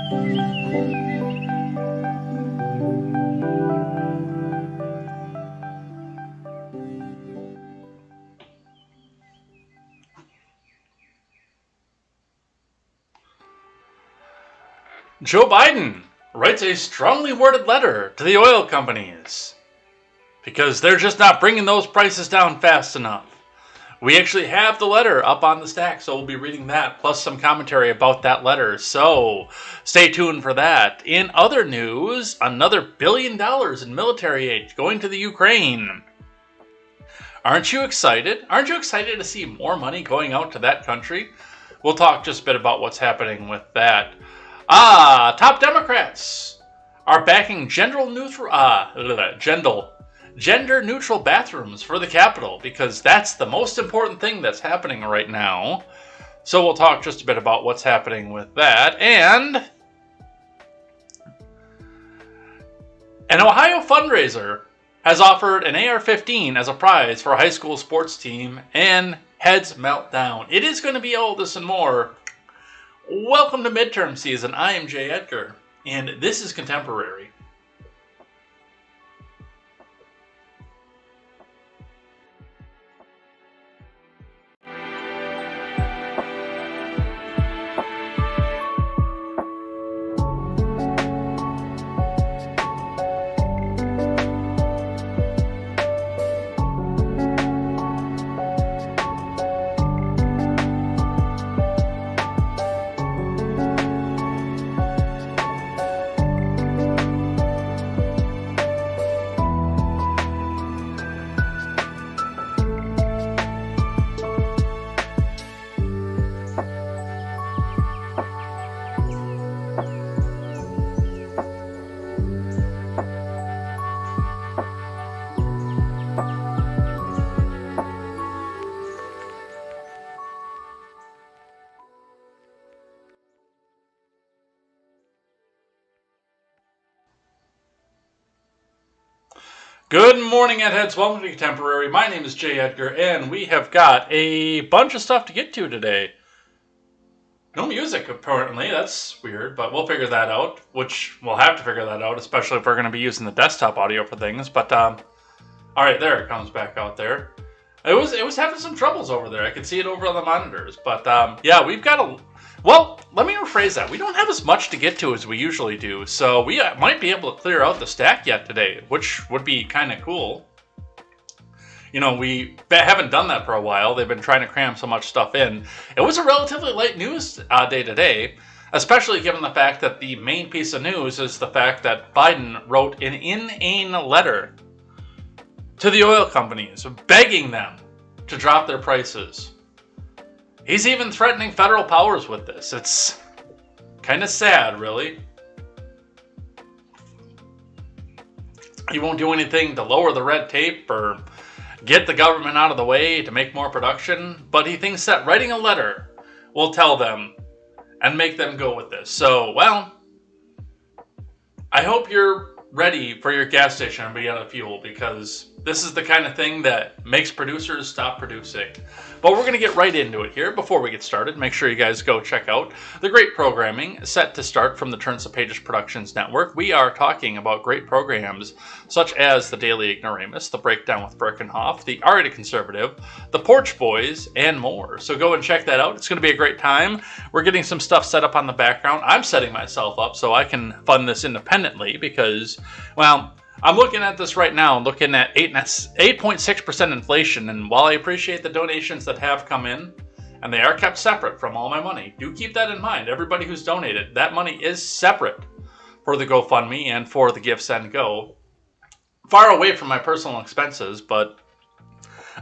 Joe Biden writes a strongly worded letter to the oil companies because they're just not bringing those prices down fast enough. We actually have the letter up on the stack, so we'll be reading that, plus some commentary about that letter. So stay tuned for that. In other news, another $1 billion in military aid going to the Ukraine. Aren't you excited? Aren't you excited to see more money going out to that country? We'll talk just a bit about what's happening with that. Top Democrats are backing gender-neutral bathrooms for the Capitol because that's the most important thing that's happening right now. So we'll talk just a bit about what's happening with that. And an Ohio fundraiser has offered an AR-15 as a prize for a high school sports team, and heads melt down. It is going to be all this and more. Welcome to midterm season. I am Jay Edgar, and this is Contemporary. Good morning, Edheads. Welcome to Contemporary. My name is Jay Edgar, and we have got a bunch of stuff to get to today. No music, apparently. That's weird, but we'll figure that out, which we'll have to figure that out, especially if we're going to be using the desktop audio for things. But, all right, there it comes back out there. It was having some troubles over there. I could see it over on the monitors. But, yeah, we've got a... Well, let me rephrase that. We don't have as much to get to as we usually do, so we might be able to clear out the stack yet today, which would be kind of cool. You know, we haven't done that for a while. They've been trying to cram so much stuff in. It was a relatively light news day today, especially given the fact that the main piece of news is the fact that Biden wrote an inane letter to the oil companies, begging them to drop their prices. He's even threatening federal powers with this. It's kind of sad, really. He won't do anything to lower the red tape or get the government out of the way to make more production, but he thinks that writing a letter will tell them and make them go with this. So, well, I hope you're ready for your gas station and be out of fuel, because this is the kind of thing that makes producers stop producing. But we're going to get right into it here. Before we get started, make sure you guys go check out the great programming set to start from the Turns of Pages Productions Network. We are talking about great programs such as The Daily Ignoramus, The Breakdown with Birkenhoff, The Already Conservative, The Porch Boys, and more. So go and check that out. It's going to be a great time. We're getting some stuff set up on the background. I'm setting myself up so I can fund this independently because, well, I'm looking at this right now, looking at 8.6% inflation, and while I appreciate the donations that have come in, and they are kept separate from all my money, do keep that in mind. Everybody who's donated, that money is separate for the GoFundMe and for the Give, Send, Go. Far away from my personal expenses, but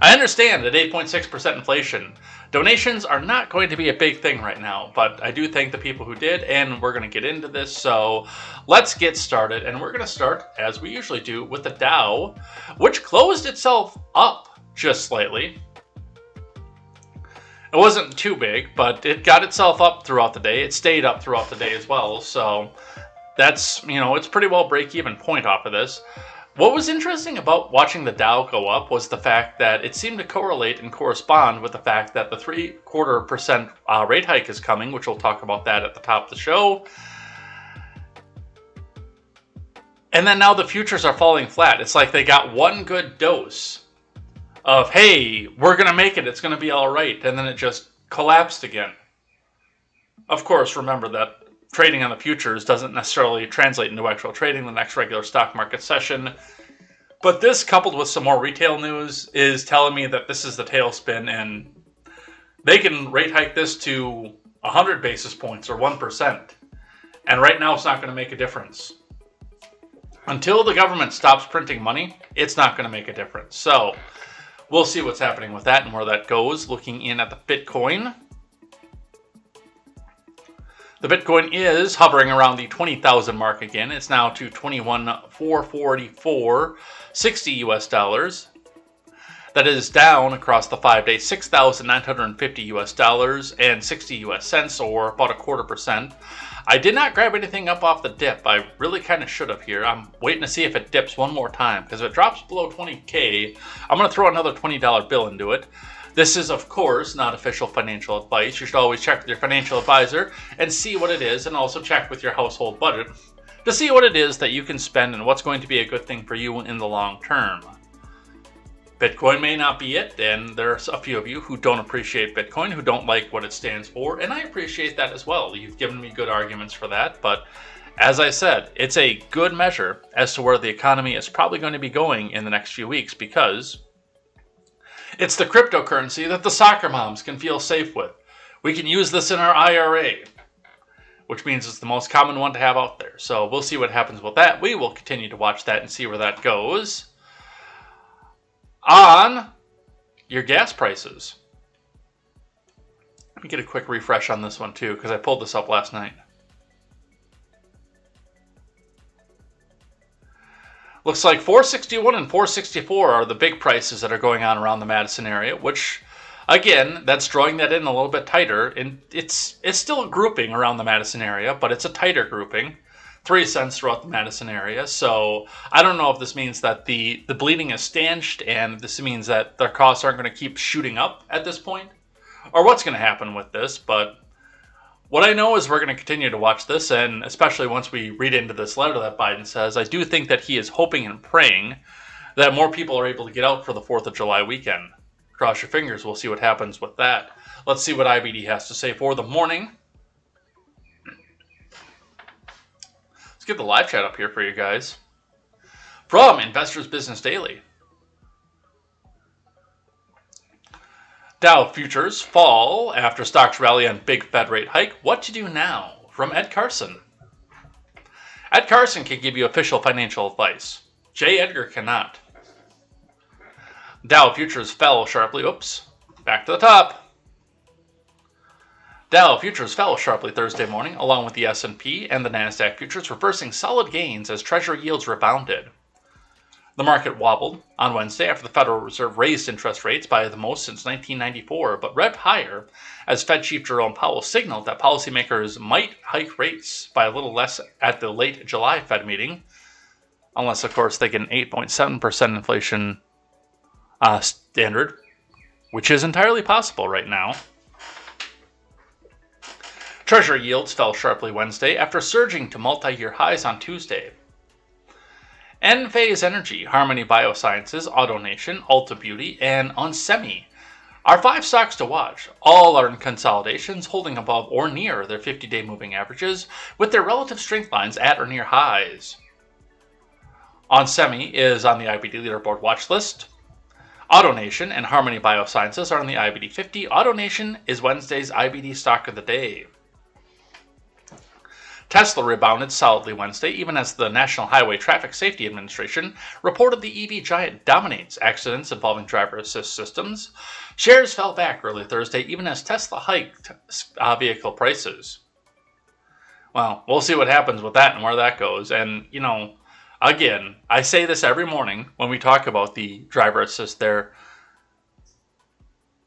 I understand at 8.6% inflation, donations are not going to be a big thing right now, but I do thank the people who did, and we're going to get into this. So let's get started, and we're going to start, as we usually do, with the Dow, which closed itself up just slightly. It wasn't too big, but it got itself up throughout the day. It stayed up throughout the day as well, so that's, you know, it's pretty well break-even point off of this. What was interesting about watching the Dow go up was the fact that it seemed to correlate and correspond with the fact that the 0.75% rate hike is coming, which we'll talk about that at the top of the show. And then now the futures are falling flat. It's like they got one good dose of, hey, we're going to make it. It's going to be all right. And then it just collapsed again. Of course, remember that trading on the futures doesn't necessarily translate into actual trading the next regular stock market session. But this, coupled with some more retail news, is telling me that this is the tailspin, and they can rate hike this to 100 basis points or 1%. And right now, it's not going to make a difference. Until the government stops printing money, it's not going to make a difference. So we'll see what's happening with that and where that goes. Looking in at the Bitcoin. The Bitcoin is hovering around the 20,000 mark again. It's now to 21,444.60 US dollars. That is down across the 5-day 6,950 US dollars and 60 US cents, or about 0.25%. I did not grab anything up off the dip. I really kind of should have here. I'm waiting to see if it dips one more time, because if it drops below 20K, I'm going to throw another $20 bill into it. This is, of course, not official financial advice. You should always check with your financial advisor and see what it is, and also check with your household budget to see what it is that you can spend and what's going to be a good thing for you in the long term. Bitcoin may not be it, and there's a few of you who don't appreciate Bitcoin, who don't like what it stands for, and I appreciate that as well. You've given me good arguments for that, but as I said, it's a good measure as to where the economy is probably going to be going in the next few weeks, because it's the cryptocurrency that the soccer moms can feel safe with. We can use this in our IRA, which means it's the most common one to have out there. So we'll see what happens with that. We will continue to watch that and see where that goes. On your gas prices. Let me get a quick refresh on this one too, because I pulled this up last night. Looks like 461 and 464 are the big prices that are going on around the Madison area, which, again, that's drawing that in a little bit tighter. And it's still a grouping around the Madison area, but it's a tighter grouping. 3 cents throughout the Madison area. So I don't know if this means that the bleeding is stanched and this means that their costs aren't going to keep shooting up at this point, or what's going to happen with this. But what I know is we're going to continue to watch this, and especially once we read into this letter that Biden says, I do think that he is hoping and praying that more people are able to get out for the 4th of July weekend. Cross your fingers. We'll see what happens with that. Let's see what IBD has to say for the morning. Let's get the live chat up here for you guys. From Investors Business Daily. Dow futures fall after stocks rally on big Fed rate hike. What to do now? From Ed Carson. Ed Carson can give you official financial advice. J. Edgar cannot. Dow futures fell sharply. Oops. Back to the top. Dow futures fell sharply Thursday morning, along with the S&P and the NASDAQ futures reversing solid gains as Treasury yields rebounded. The market wobbled on Wednesday after the Federal Reserve raised interest rates by the most since 1994, but revved higher as Fed Chief Jerome Powell signaled that policymakers might hike rates by a little less at the late July Fed meeting, unless, of course, they get an 8.7% inflation standard, which is entirely possible right now. Treasury yields fell sharply Wednesday after surging to multi-year highs on Tuesday. Enphase Energy, Harmony Biosciences, AutoNation, Ulta Beauty, and Onsemi are 5 stocks to watch. All are in consolidations, holding above or near their 50-day moving averages, with their relative strength lines at or near highs. Onsemi is on the IBD leaderboard watch list. AutoNation and Harmony Biosciences are on the IBD 50. AutoNation is Wednesday's IBD stock of the day. Tesla rebounded solidly Wednesday, even as the National Highway Traffic Safety Administration reported the EV giant dominates accidents involving driver assist systems. Shares fell back early Thursday, even as Tesla hiked vehicle prices. Well, we'll see what happens with that and where that goes. And, you know, again, I say this every morning when we talk about the driver assist there.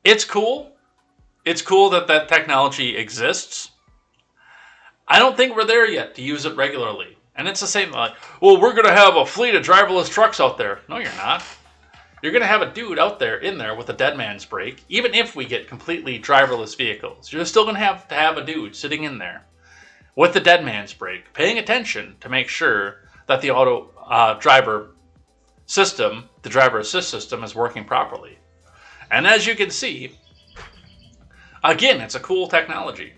It's cool. It's cool that that technology exists. I don't think we're there yet to use it regularly. And it's the same, like, well, we're going to have a fleet of driverless trucks out there. No, you're not. You're going to have a dude out there in there with a dead man's brake. Even if we get completely driverless vehicles, you're still going to have a dude sitting in there with the dead man's brake, paying attention to make sure that the auto driver system, the driver assist system, is working properly. And as you can see, again, it's a cool technology.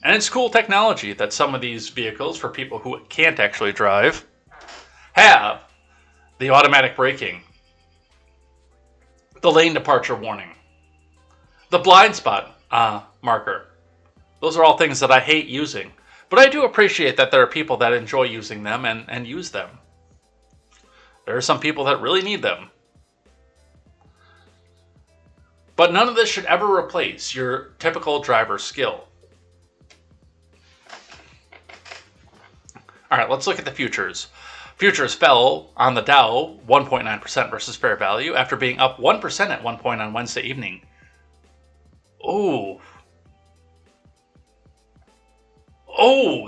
And it's cool technology that some of these vehicles, for people who can't actually drive, have the automatic braking, the lane departure warning, the blind spot marker. Those are all things that I hate using. But I do appreciate that there are people that enjoy using them and use them. There are some people that really need them. But none of this should ever replace your typical driver skill. All right, let's look at the futures. Futures fell on the Dow 1.9% versus fair value after being up 1% at one point on Wednesday evening. Oh,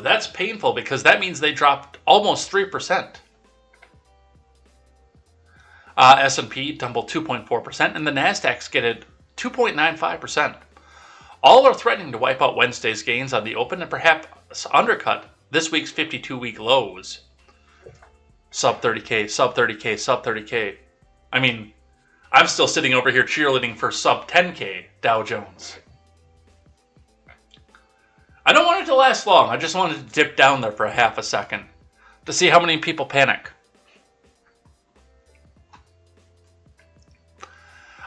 that's painful because that means they dropped almost 3%. S&P tumbled 2.4%, and the Nasdaq skidded 2.95%. All are threatening to wipe out Wednesday's gains on the open and perhaps undercut this week's 52-week lows. Sub 30K, sub 30K, sub 30K. I mean, I'm still sitting over here cheerleading for sub 10K Dow Jones. I don't want it to last long. I just wanted to dip down there for a half a second to see how many people panic.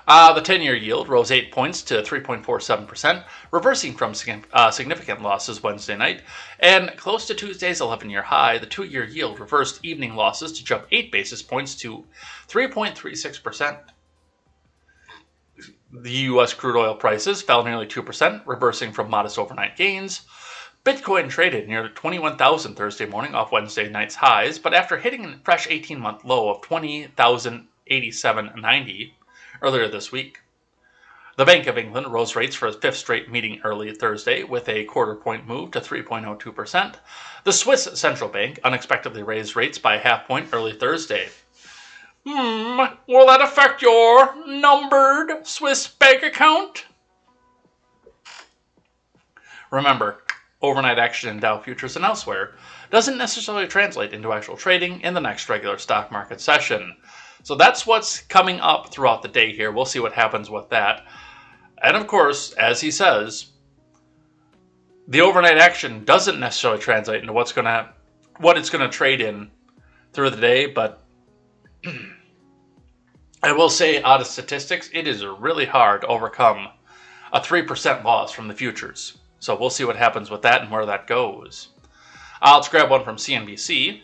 The 10-year yield rose 8 points to 3.47%, reversing from significant losses Wednesday night, and close to Tuesday's 11-year high, the 2-year yield reversed evening losses to jump 8 basis points to 3.36%. The U.S. crude oil prices fell nearly 2%, reversing from modest overnight gains. Bitcoin traded near 21,000 Thursday morning off Wednesday night's highs, but after hitting a fresh 18-month low of 20,087.90 earlier this week. The Bank of England rose rates for its fifth straight meeting early Thursday with a quarter-point move to 3.02%. The Swiss central bank unexpectedly raised rates by a half point early Thursday. Will that affect your numbered Swiss bank account? Remember, overnight action in Dow futures and elsewhere doesn't necessarily translate into actual trading in the next regular stock market session. So that's what's coming up throughout the day here. We'll see what happens with that. And of course, as he says, the overnight action doesn't necessarily translate into what it's going to trade in through the day, but I will say, out of statistics, it is really hard to overcome a 3% loss from the futures. So we'll see what happens with that and where that goes. Let's grab one from CNBC.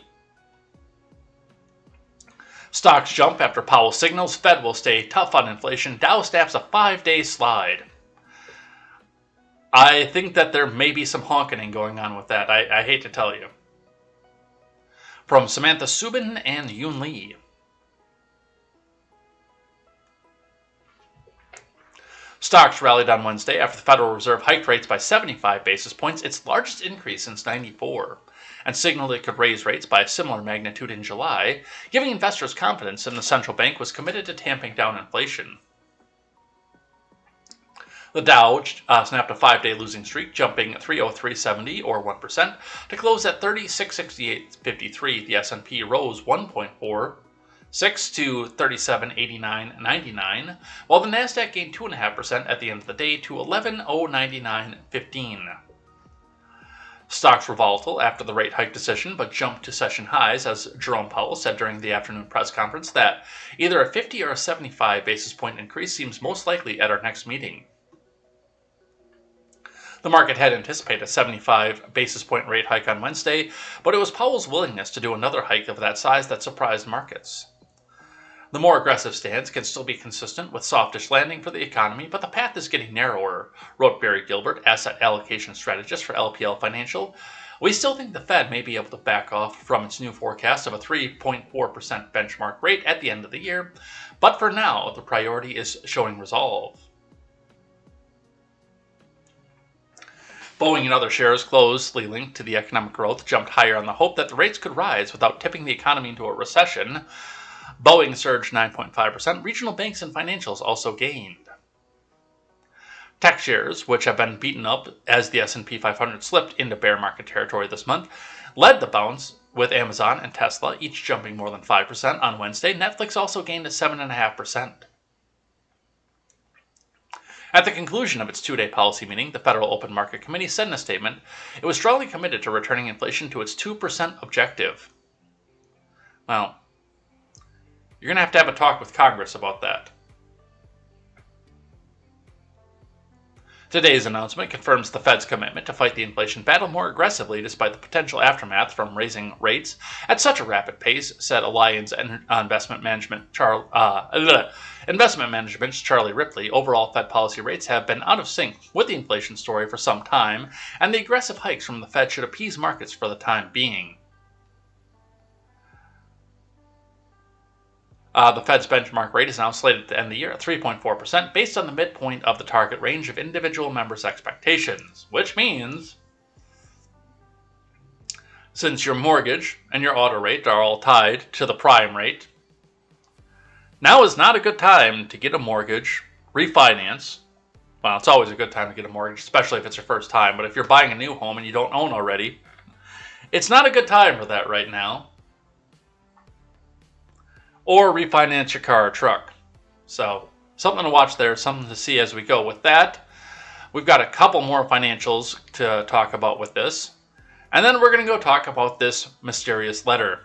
Stocks jump after Powell signals Fed will stay tough on inflation. Dow snaps a 5-day slide. I think that there may be some honking going on with that. I hate to tell you. From Samantha Subin and Yoon Lee. Stocks rallied on Wednesday after the Federal Reserve hiked rates by 75 basis points, its largest increase since '94, and signaled it could raise rates by a similar magnitude in July, giving investors confidence in the central bank was committed to tamping down inflation. The Dow snapped a 5-day losing streak, jumping 303.70 or 1% to close at 3668.53. The S&P rose 1.46 to 3789.99, while the Nasdaq gained 2.5% at the end of the day to 11,099.15. Stocks were volatile after the rate hike decision, but jumped to session highs as Jerome Powell said during the afternoon press conference that either a 50 or a 75 basis point increase seems most likely at our next meeting. The market had anticipated a 75 basis point rate hike on Wednesday, but it was Powell's willingness to do another hike of that size that surprised markets. The more aggressive stance can still be consistent with softish landing for the economy, but the path is getting narrower, wrote Barry Gilbert, asset allocation strategist for LPL Financial. We still think the Fed may be able to back off from its new forecast of a 3.4% benchmark rate at the end of the year, but for now, the priority is showing resolve. Boeing and other shares closely linked to the economic growth jumped higher on the hope that the rates could rise without tipping the economy into a recession. Boeing surged 9.5%. Regional banks and financials also gained. Tech shares, which have been beaten up as the S&P 500 slipped into bear market territory this month, led the bounce With Amazon and Tesla each jumping more than 5% on Wednesday, Netflix also gained 7.5%. At the conclusion of its two-day policy meeting, the Federal Open Market Committee said in a statement it was strongly committed to returning inflation to its 2% objective. Well, you're going to have a talk with Congress about that. Today's announcement confirms the Fed's commitment to fight the inflation battle more aggressively despite the potential aftermath from raising rates at such a rapid pace, said Alliance Investment Management's Charlie Ripley. Overall, Fed policy rates have been out of sync with the inflation story for some time, and the aggressive hikes from the Fed should appease markets for the time being. The Fed's benchmark rate is now slated to end the year at 3.4%, based on the midpoint of the target range of individual members' expectations, which means since your mortgage and your auto rate are all tied to the prime rate, now is not a good time to get a mortgage, refinance. Well, it's always a good time to get a mortgage, especially if it's your first time, but if you're buying a new home and you don't own already, it's not a good time for that right now. Or refinance your car or truck. So, something to watch there, something to see as we go. With that, we've got a couple more financials to talk about with this. And then we're going to go talk about this mysterious letter.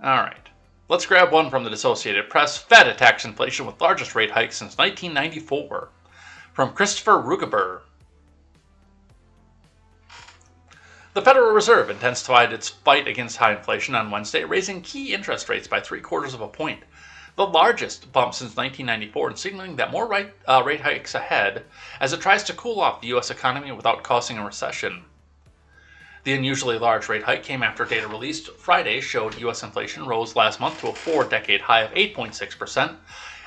Alright, let's grab one from the Associated Press. Fed attacks inflation with largest rate hike since 1994. From Christopher Rugaber. The Federal Reserve intensified its fight against high inflation on Wednesday, raising key interest rates by 0.75 of a point, the largest bump since 1994, and signaling that more rate hikes ahead as it tries to cool off the U.S. economy without causing a recession. The unusually large rate hike came after data released Friday showed U.S. inflation rose last month to a four-decade high of 8.6%,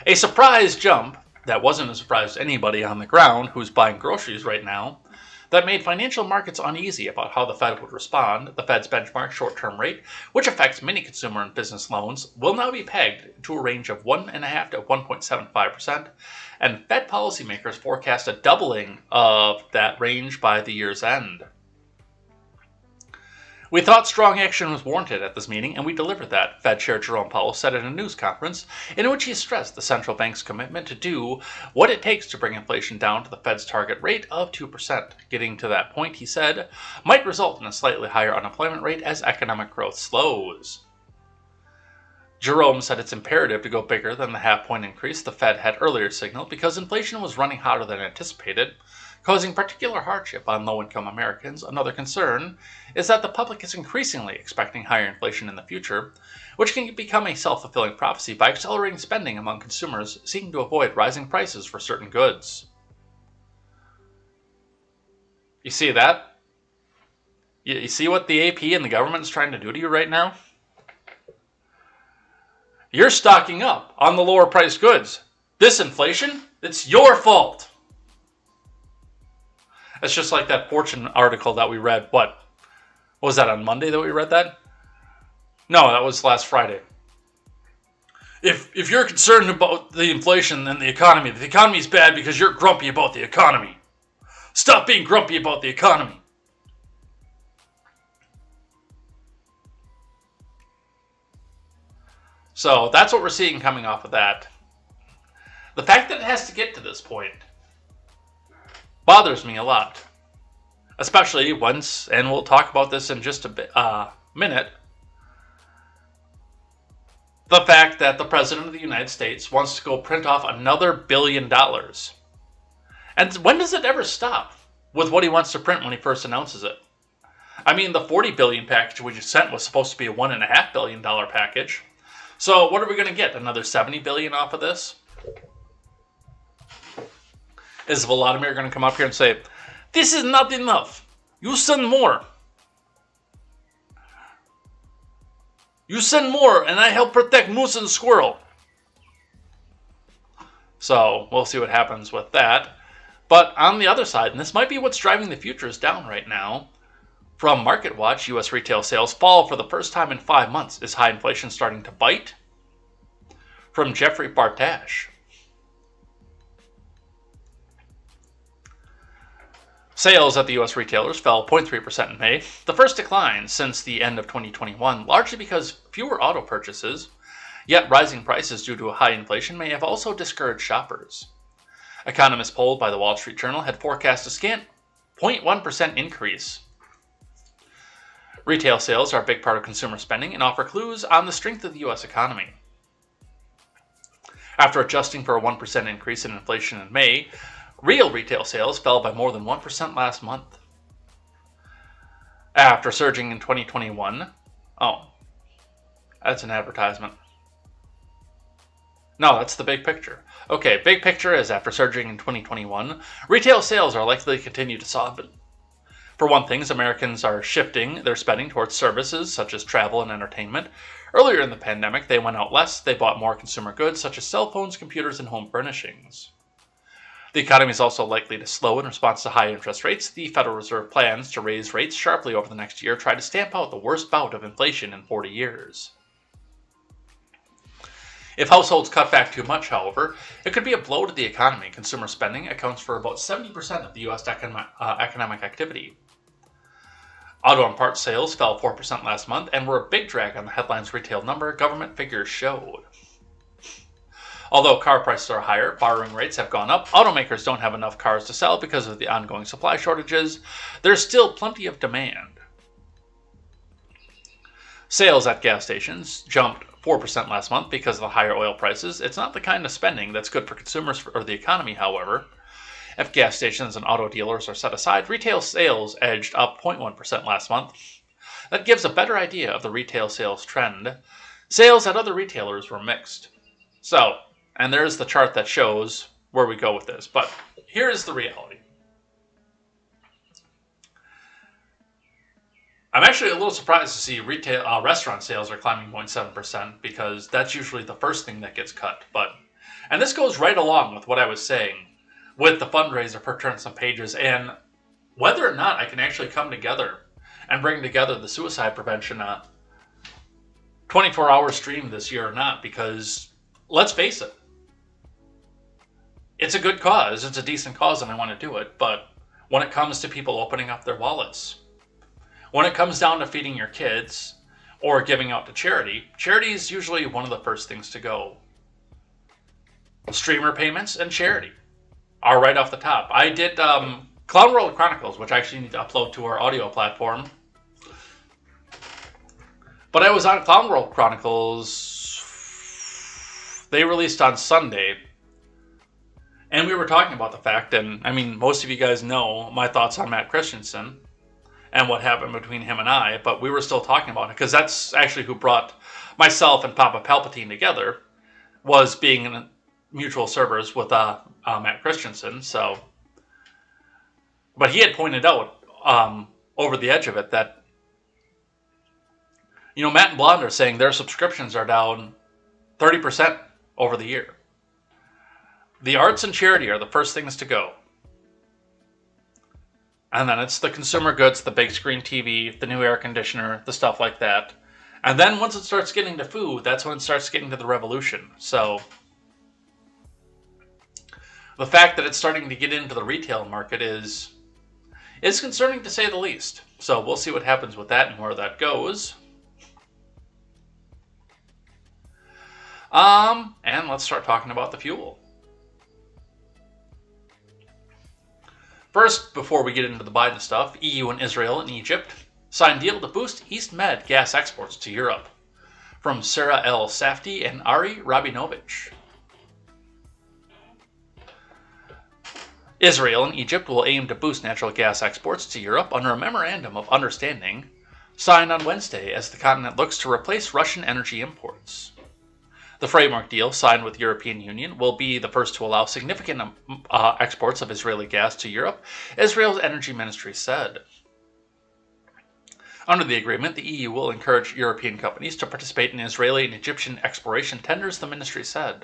a surprise jump that wasn't a surprise to anybody on the ground who's buying groceries right now, that made financial markets uneasy about how the Fed would respond. The Fed's benchmark short-term rate, which affects many consumer and business loans, will now be pegged to a range of 1.5% to 1.75%, and Fed policymakers forecast a doubling of that range by the year's end. We thought strong action was warranted at this meeting, and we delivered that, Fed Chair Jerome Powell said at a news conference in which he stressed the central bank's commitment to do what it takes to bring inflation down to the Fed's target rate of 2%. Getting to that point, he said, might result in a slightly higher unemployment rate as economic growth slows. Jerome said it's imperative to go bigger than the half-point increase the Fed had earlier signaled because inflation was running hotter than anticipated, causing particular hardship on low-income Americans. Another concern is that the public is increasingly expecting higher inflation in the future, which can become a self-fulfilling prophecy by accelerating spending among consumers seeking to avoid rising prices for certain goods. You see that? You see what the AP and the government is trying to do to you right now? You're stocking up on the lower-priced goods. This inflation, it's your fault. It's just like that Fortune article that we read. What was that, on Monday that we read that? No, that was last Friday. If you're concerned about the inflation and the economy is bad because you're grumpy about the economy. Stop being grumpy about the economy. So that's what we're seeing coming off of that. The fact that it has to get to this point bothers me a lot, especially once, and we'll talk about this in just a minute, the fact that the President of the United States wants to go print off another $1 billion. And when does it ever stop with what he wants to print when he first announces it? I mean, the $40 billion package we just sent was supposed to be a $1.5 billion package. So what are we going to get? Another $70 billion off of this? Is Vladimir going to come up here and say, this is not enough. You send more. You send more and I help protect moose and squirrel. So we'll see what happens with that. But on the other side, and this might be what's driving the futures down right now, from MarketWatch, U.S. retail sales fall for the first time in 5 months. Is high inflation starting to bite? From Jeffrey Bartash. Sales at the U.S. retailers fell 0.3% in May, the first decline since the end of 2021, largely because fewer auto purchases, yet rising prices due to high inflation may have also discouraged shoppers. Economists polled by the Wall Street Journal had forecast a scant 0.1% increase. Retail sales are a big part of consumer spending and offer clues on the strength of the U.S. economy. After adjusting for a 1% increase in inflation in May, real retail sales fell by more than 1% last month. After surging in 2021, oh, that's an advertisement. No, that's the big picture. Okay, big picture is after surging in 2021, retail sales are likely to continue to soften. For one thing, Americans are shifting their spending towards services such as travel and entertainment. Earlier in the pandemic, they went out less, they bought more consumer goods such as cell phones, computers, and home furnishings. The economy is also likely to slow in response to high interest rates. The Federal Reserve plans to raise rates sharply over the next year, try to stamp out the worst bout of inflation in 40 years. If households cut back too much, however, it could be a blow to the economy. Consumer spending accounts for about 70% of the U.S. economic activity. Auto and parts sales fell 4% last month and were a big drag on the headline's retail number, government figures showed. Although car prices are higher, borrowing rates have gone up, automakers don't have enough cars to sell because of the ongoing supply shortages. There's still plenty of demand. Sales at gas stations jumped 4% last month because of the higher oil prices. It's not the kind of spending that's good for consumers or the economy, however. If gas stations and auto dealers are set aside, retail sales edged up 0.1% last month. That gives a better idea of the retail sales trend. Sales at other retailers were mixed. So, and there's the chart that shows where we go with this. But here is the reality. I'm actually a little surprised to see restaurant sales are climbing 0.7% because that's usually the first thing that gets cut. And this goes right along with what I was saying with the fundraiser for Turn Some Pages and whether or not I can actually come together and bring together the suicide prevention 24-hour stream this year or not, because let's face it, it's a good cause, it's a decent cause and I want to do it, but when it comes to people opening up their wallets, when it comes down to feeding your kids or giving out to charity, charity is usually one of the first things to go. Streamer payments and charity are right off the top. I did Clown World Chronicles, which I actually need to upload to our audio platform. But I was on Clown World Chronicles. They released on Sunday. And we were talking about the fact, and I mean, most of you guys know my thoughts on Matt Christensen and what happened between him and I, but we were still talking about it because that's actually who brought myself and Papa Palpatine together, was being in mutual servers with Matt Christensen. So, but he had pointed out over the edge of it that, you know, Matt and Blonde are saying their subscriptions are down 30% over the year. The arts and charity are the first things to go. And then it's the consumer goods, the big screen TV, the new air conditioner, the stuff like that. And then once it starts getting to food, that's when it starts getting to the revolution. So the fact that it's starting to get into the retail market is concerning to say the least. So we'll see what happens with that and where that goes. And let's start talking about the fuel. First, before we get into the Biden stuff, EU and Israel and Egypt signed deal to boost East Med gas exports to Europe. From Sarah L. Safdie and Ari Rabinovich. Israel and Egypt will aim to boost natural gas exports to Europe under a memorandum of understanding signed on Wednesday as the continent looks to replace Russian energy imports. The framework deal signed with the European Union will be the first to allow significant exports of Israeli gas to Europe, Israel's energy ministry said. Under the agreement, the EU will encourage European companies to participate in Israeli and Egyptian exploration tenders, the ministry said.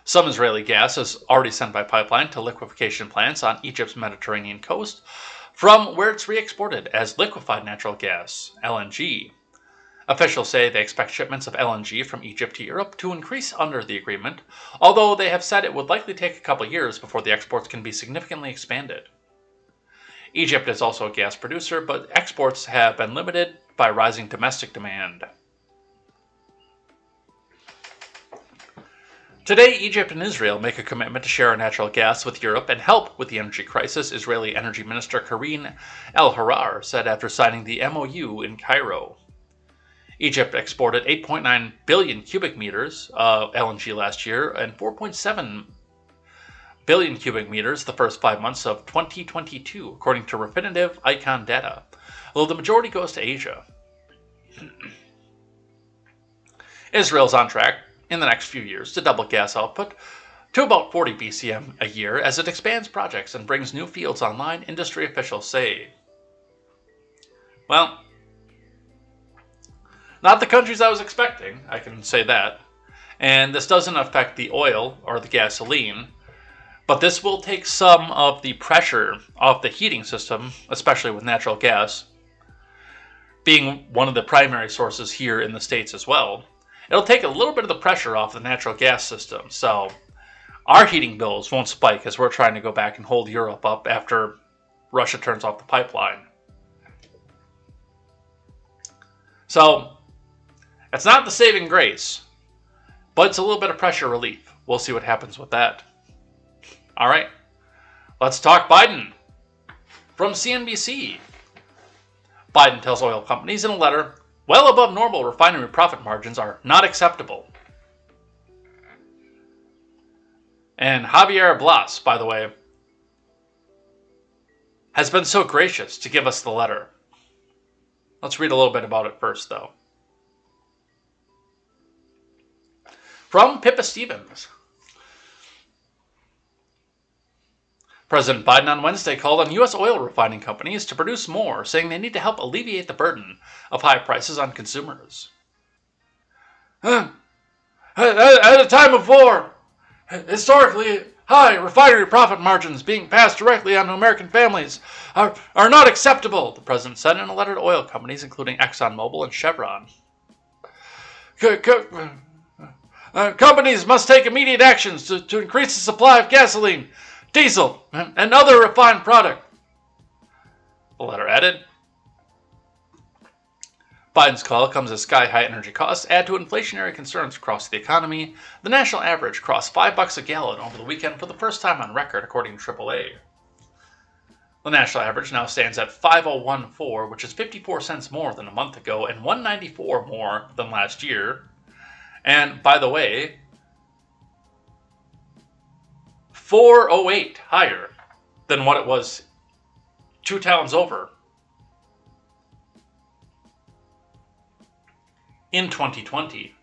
Some Israeli gas is already sent by pipeline to liquefaction plants on Egypt's Mediterranean coast, from where it's re-exported as liquefied natural gas, LNG. Officials say they expect shipments of LNG from Egypt to Europe to increase under the agreement, although they have said it would likely take a couple years before the exports can be significantly expanded. Egypt is also a gas producer, but exports have been limited by rising domestic demand. Today, Egypt and Israel make a commitment to share natural gas with Europe and help with the energy crisis, Israeli Energy Minister Karine El-Harar said after signing the MOU in Cairo. Egypt exported 8.9 billion cubic meters of LNG last year and 4.7 billion cubic meters the first 5 months of 2022, according to Refinitiv Icon data, although the majority goes to Asia. Israel's on track in the next few years to double gas output to about 40 BCM a year as it expands projects and brings new fields online, industry officials say. Well, not the countries I was expecting, I can say that. And this doesn't affect the oil or the gasoline, but this will take some of the pressure off the heating system, especially with natural gas, being one of the primary sources here in the States as well. It'll take a little bit of the pressure off the natural gas system, so our heating bills won't spike as we're trying to go back and hold Europe up after Russia turns off the pipeline. So, it's not the saving grace, but it's a little bit of pressure relief. We'll see what happens with that. All right, let's talk Biden. From CNBC, Biden tells oil companies in a letter, well above normal refinery profit margins are not acceptable. And Javier Blas, by the way, has been so gracious to give us the letter. Let's read a little bit about it first, though. From Pippa Stevens. President Biden on Wednesday called on U.S. oil refining companies to produce more, saying they need to help alleviate the burden of high prices on consumers. At a time of war, historically high refinery profit margins being passed directly on to American families are not acceptable, the president said in a letter to oil companies, including ExxonMobil and Chevron. Companies must take immediate actions to increase the supply of gasoline, diesel, and other refined product, the letter added. Biden's call comes as sky-high energy costs add to inflationary concerns across the economy. The national average crossed $5 a gallon over the weekend for the first time on record, according to AAA. The national average now stands at $5.014, which is 54 cents more than a month ago and $1.94 more than last year. And, by the way, $4.08 higher than what it was 2 towns over in 2020.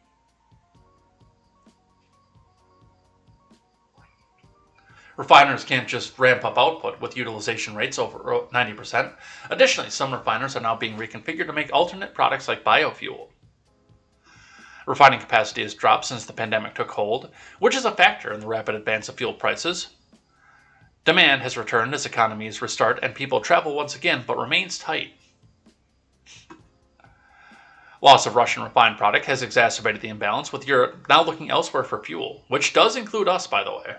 Refiners can't just ramp up output with utilization rates over 90%. Additionally, some refiners are now being reconfigured to make alternate products like biofuel. Refining capacity has dropped since the pandemic took hold, which is a factor in the rapid advance of fuel prices. Demand has returned as economies restart and people travel once again, but remains tight. Loss of Russian refined product has exacerbated the imbalance, with Europe now looking elsewhere for fuel, which does include us, by the way.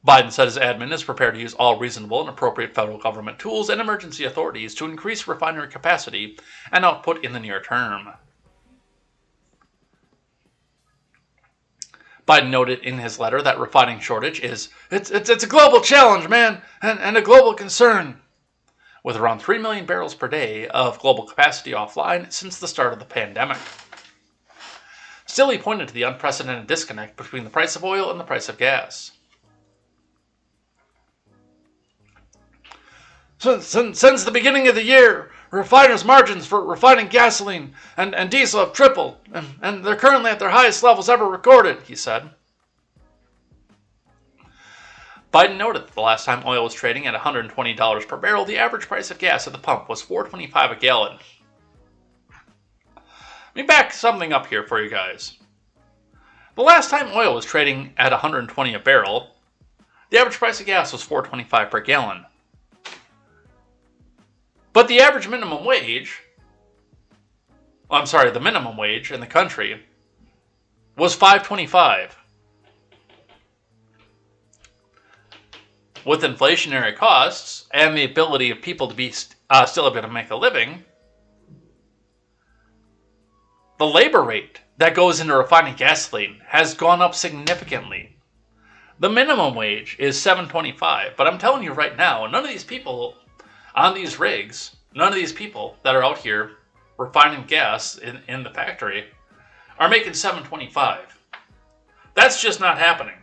Biden said his admin is prepared to use all reasonable and appropriate federal government tools and emergency authorities to increase refinery capacity and output in the near term. Biden noted in his letter that refining shortage is it's a global challenge, man, and a global concern, with around 3 million barrels per day of global capacity offline since the start of the pandemic. Still, he pointed to the unprecedented disconnect between the price of oil and the price of gas. Since the beginning of the year, refiners' margins for refining gasoline and diesel have tripled, and they're currently at their highest levels ever recorded, he said. Biden noted that the last time oil was trading at $120 per barrel, the average price of gas at the pump was $4.25 a gallon. Let me back something up here for you guys. The last time oil was trading at $120 a barrel, the average price of gas was $4.25 per gallon. But the average minimum wage the minimum wage in the country was $5.25. With inflationary costs and the ability of people to be still able to make a living, the labor rate that goes into refining gasoline has gone up significantly. The minimum wage is $7.25, but I'm telling you right now, none of these people on these rigs, none of these people that are out here refining gas in the factory are making $7.25. That's just not happening.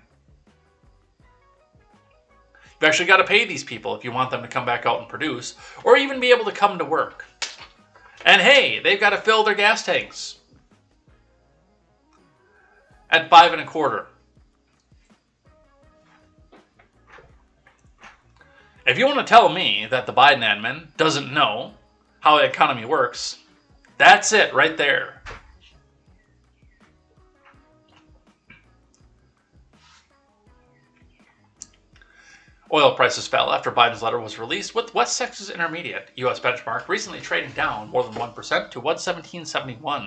You've actually got to pay these people if you want them to come back out and produce, or even be able to come to work. And hey, they've got to fill their gas tanks at $5.25. If you want to tell me that the Biden admin doesn't know how the economy works, that's it right there. Oil prices fell after Biden's letter was released, with West Texas Intermediate, U.S. benchmark, recently trading down more than 1% to 117.71.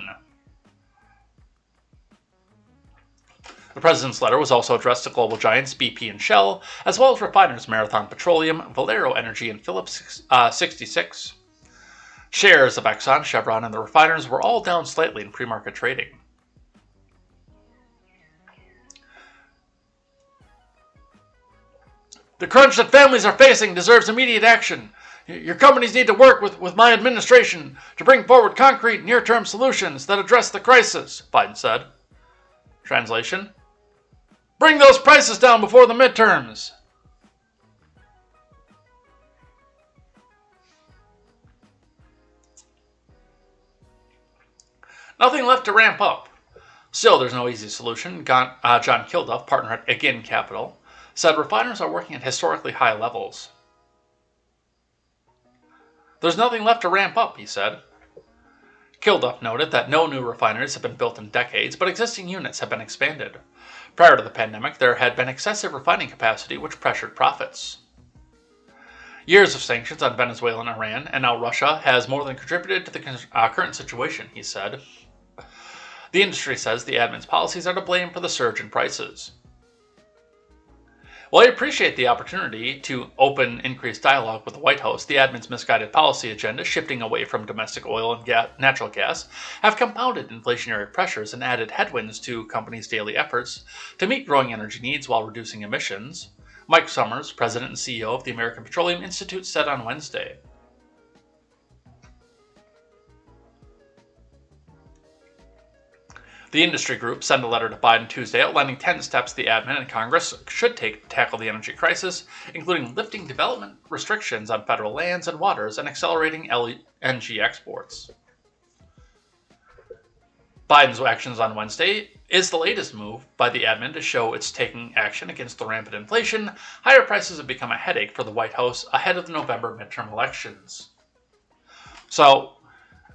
The president's letter was also addressed to global giants BP and Shell, as well as refiners Marathon Petroleum, Valero Energy, and Phillips 66. Shares of Exxon, Chevron, and the refiners were all down slightly in pre-market trading. The crunch that families are facing deserves immediate action. Your companies need to work with my administration to bring forward concrete, near-term solutions that address the crisis, Biden said. Translation: bring those prices down before the midterms. Nothing left to ramp up. Still, there's no easy solution. John Kilduff, partner at Again Capital, said refiners are working at historically high levels. There's nothing left to ramp up, he said. Kilduff noted that no new refineries have been built in decades, but existing units have been expanded. Prior to the pandemic, there had been excessive refining capacity, which pressured profits. Years of sanctions on Venezuela and Iran, and now Russia, has more than contributed to the current situation, he said. The industry says the admin's policies are to blame for the surge in prices. While I appreciate the opportunity to open increased dialogue with the White House, the admin's misguided policy agenda, shifting away from domestic oil and natural gas, have compounded inflationary pressures and added headwinds to companies' daily efforts to meet growing energy needs while reducing emissions, Mike Summers, president and CEO of the American Petroleum Institute, said on Wednesday. The industry group sent a letter to Biden Tuesday outlining 10 steps the admin and Congress should take to tackle the energy crisis, including lifting development restrictions on federal lands and waters and accelerating LNG exports. Biden's actions on Wednesday is the latest move by the admin to show it's taking action against the rampant inflation. Higher prices have become a headache for the White House ahead of the November midterm elections. So,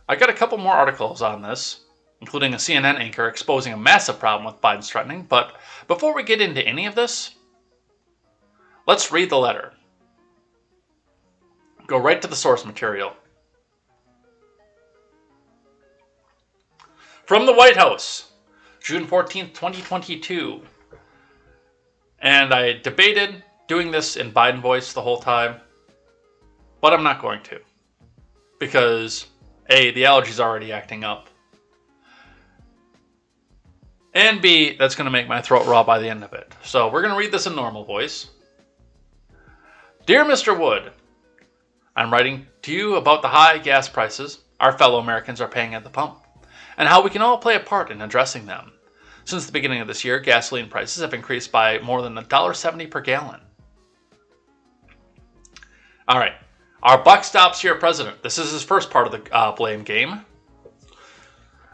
I got a couple more articles on this, including a CNN anchor exposing a massive problem with Biden's threatening. But before we get into any of this, let's read the letter. Go right to the source material. From the White House, June 14th, 2022. And I debated doing this in Biden voice the whole time, but I'm not going to. Because A, the allergy's already acting up. And B, that's going to make my throat raw by the end of it. So we're going to read this in normal voice. Dear Mr. Wood, I'm writing to you about the high gas prices our fellow Americans are paying at the pump, and how we can all play a part in addressing them. Since the beginning of this year, gasoline prices have increased by more than $1.70 per gallon. All right, our buck stops here, President. This is his first part of the blame game.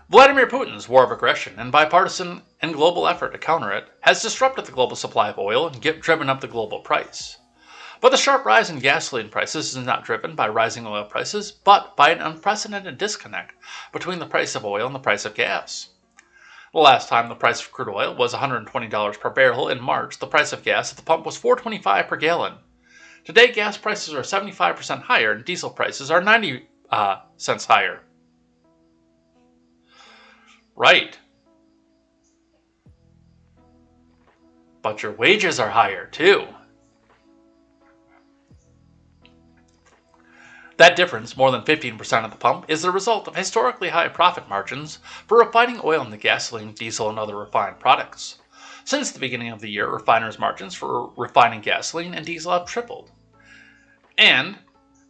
Vladimir Putin's war of aggression and bipartisan and global effort to counter it has disrupted the global supply of oil and driven up the global price. But the sharp rise in gasoline prices is not driven by rising oil prices, but by an unprecedented disconnect between the price of oil and the price of gas. The last time the price of crude oil was $120 per barrel in March, the price of gas at the pump was $4.25 per gallon. Today, gas prices are 75% higher and diesel prices are 90 cents higher. Right. But your wages are higher too. That difference, more than 15% at the pump, is the result of historically high profit margins for refining oil into gasoline, diesel, and other refined products. Since the beginning of the year, refiners' margins for refining gasoline and diesel have tripled, and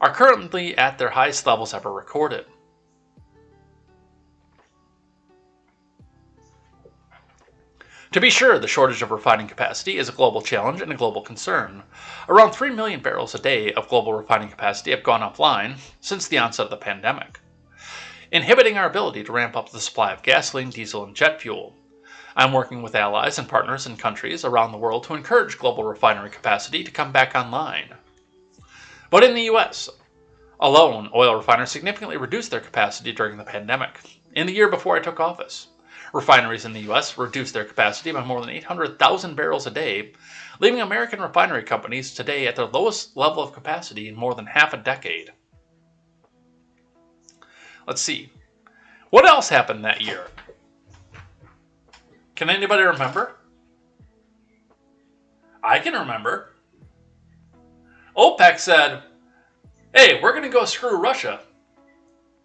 are currently at their highest levels ever recorded. To be sure, the shortage of refining capacity is a global challenge and a global concern. Around 3 million barrels a day of global refining capacity have gone offline since the onset of the pandemic, inhibiting our ability to ramp up the supply of gasoline, diesel, and jet fuel. I'm working with allies and partners in countries around the world to encourage global refinery capacity to come back online. But in the US alone, oil refiners significantly reduced their capacity during the pandemic. In the year before I took office, refineries in the U.S. reduced their capacity by more than 800,000 barrels a day, leaving American refinery companies today at their lowest level of capacity in more than half a decade. Let's see. What else happened that year? Can anybody remember? I can remember. OPEC said, hey, we're going to go screw Russia,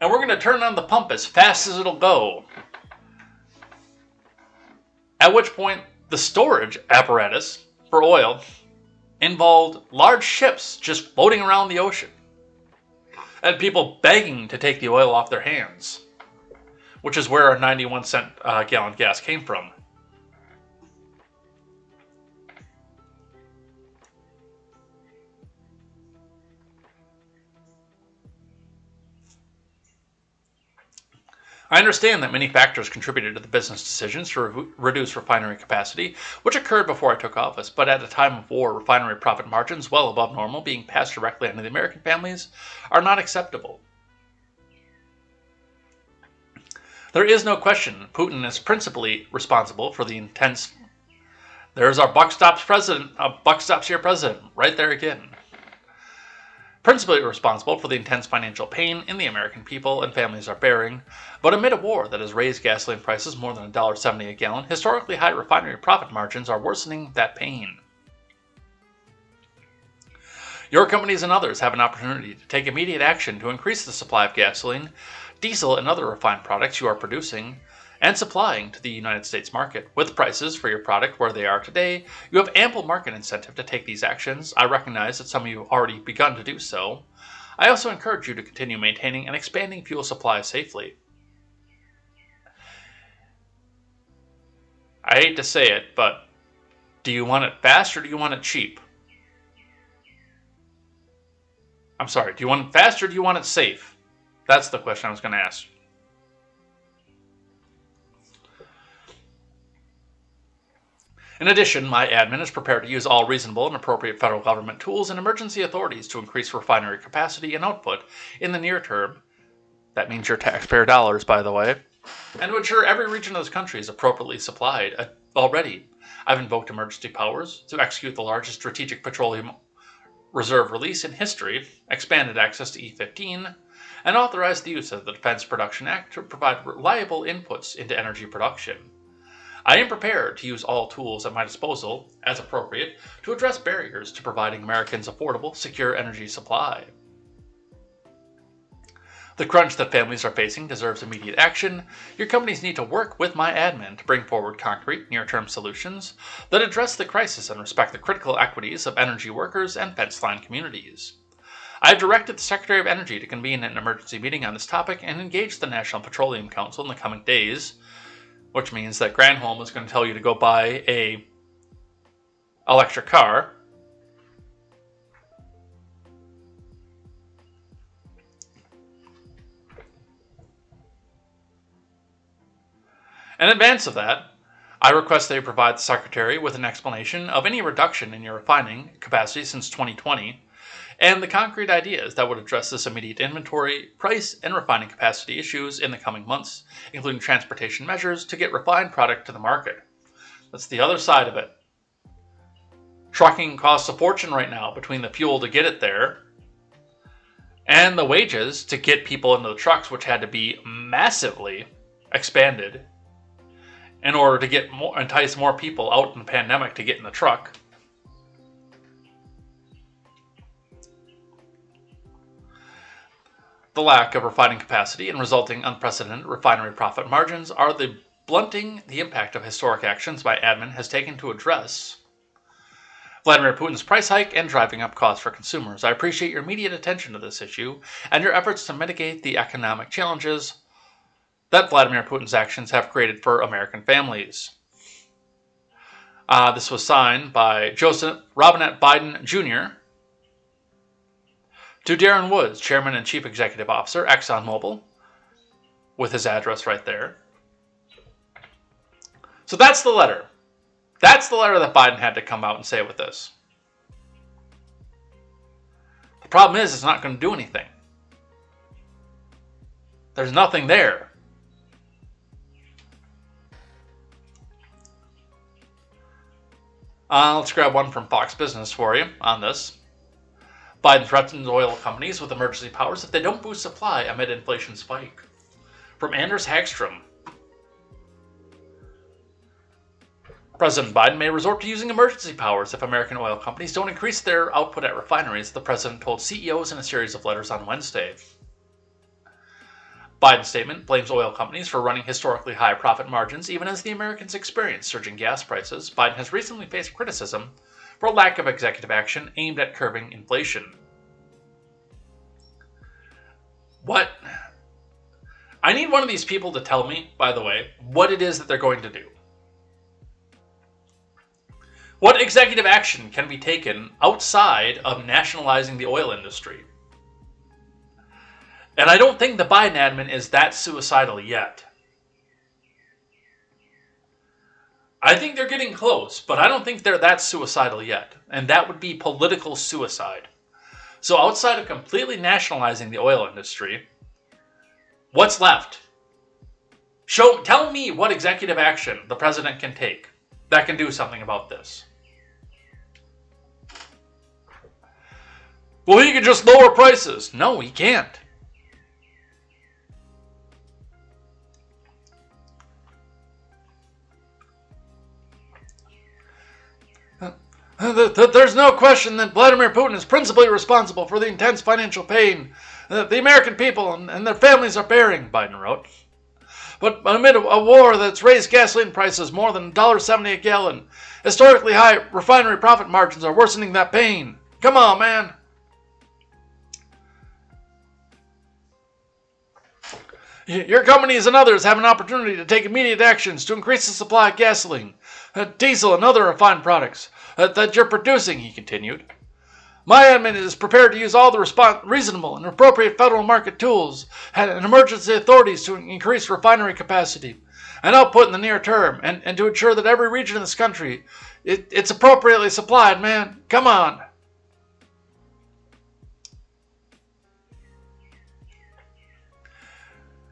and we're going to turn on the pump as fast as it'll go. At which point, the storage apparatus for oil involved large ships just floating around the ocean, and people begging to take the oil off their hands, which is where our 91-cent gallon gas came from. I understand that many factors contributed to the business decisions to reduce refinery capacity, which occurred before I took office, but at a time of war, refinery profit margins well above normal being passed directly onto the American families are not acceptable. There is no question Putin is principally responsible for the intense... There's our buck stops here president, right there again. Principally responsible for the intense financial pain in the American people and families are bearing, but amid a war that has raised gasoline prices more than $1.70 a gallon, historically high refinery profit margins are worsening that pain. Your companies and others have an opportunity to take immediate action to increase the supply of gasoline, diesel, and other refined products you are producing and supplying to the United States market. With prices for your product where they are today, you have ample market incentive to take these actions. I recognize that some of you have already begun to do so. I also encourage you to continue maintaining and expanding fuel supply safely. I hate to say it, but do you want it fast or do you want it cheap? I'm sorry, do you want it fast or do you want it safe? That's the question I was going to ask. In addition, my admin is prepared to use all reasonable and appropriate federal government tools and emergency authorities to increase refinery capacity and output in the near term. That means your taxpayer dollars, by the way. And to ensure every region of this country is appropriately supplied. Already, I've invoked emergency powers to execute the largest strategic petroleum reserve release in history, expanded access to E15, and authorized the use of the Defense Production Act to provide reliable inputs into energy production. I am prepared to use all tools at my disposal, as appropriate, to address barriers to providing Americans affordable, secure energy supply. The crunch that families are facing deserves immediate action. Your companies need to work with my admin to bring forward concrete, near-term solutions that address the crisis and respect the critical equities of energy workers and fence-line communities. I have directed the Secretary of Energy to convene an emergency meeting on this topic and engage the National Petroleum Council in the coming days, which means that Granholm is going to tell you to go buy a electric car. In advance of that, I request that you provide the Secretary with an explanation of any reduction in your refining capacity since 2020 and the concrete ideas that would address this immediate inventory, price, and refining capacity issues in the coming months, including transportation measures to get refined product to the market. That's the other side of it. Trucking costs a fortune right now between the fuel to get it there and the wages to get people into the trucks, which had to be massively expanded in order to entice more people out in the pandemic to get in the truck. The lack of refining capacity and resulting unprecedented refinery profit margins are blunting the impact of historic actions my admin has taken to address Vladimir Putin's price hike and driving up costs for consumers. I appreciate your immediate attention to this issue and your efforts to mitigate the economic challenges that Vladimir Putin's actions have created for American families. This was signed by Joseph Robinette Biden Jr. to Darren Woods, Chairman and Chief Executive Officer, ExxonMobil, with his address right there. So that's the letter. That's the letter that Biden had to come out and say with this. The problem is, it's not going to do anything. There's nothing there. Let's grab one from Fox Business for you on this. Biden threatens oil companies with emergency powers if they don't boost supply amid inflation spike. From Anders Hagstrom. President Biden may resort to using emergency powers if American oil companies don't increase their output at refineries, the president told CEOs in a series of letters on Wednesday. Biden's statement blames oil companies for running historically high profit margins even as the Americans experience surging gas prices. Biden has recently faced criticism for a lack of executive action aimed at curbing inflation. What? I need one of these people to tell me, by the way, what it is that they're going to do. What executive action can be taken outside of nationalizing the oil industry? And I don't think the Biden admin is that suicidal yet. I think they're getting close, but I don't think they're that suicidal yet. And that would be political suicide. So outside of completely nationalizing the oil industry, what's left? Tell me what executive action the president can take that can do something about this. Well, he can just lower prices. No, he can't. There's no question that Vladimir Putin is principally responsible for the intense financial pain that the American people and their families are bearing, Biden wrote. But amid a war that's raised gasoline prices more than $1.70 a gallon, historically high refinery profit margins are worsening that pain. Come on, man. Your companies and others have an opportunity to take immediate actions to increase the supply of gasoline, diesel, and other refined products that you're producing, he continued. My admin is prepared to use all the reasonable and appropriate federal market tools and emergency authorities to increase refinery capacity and output in the near term and to ensure that every region of this country it's appropriately supplied, man. Come on.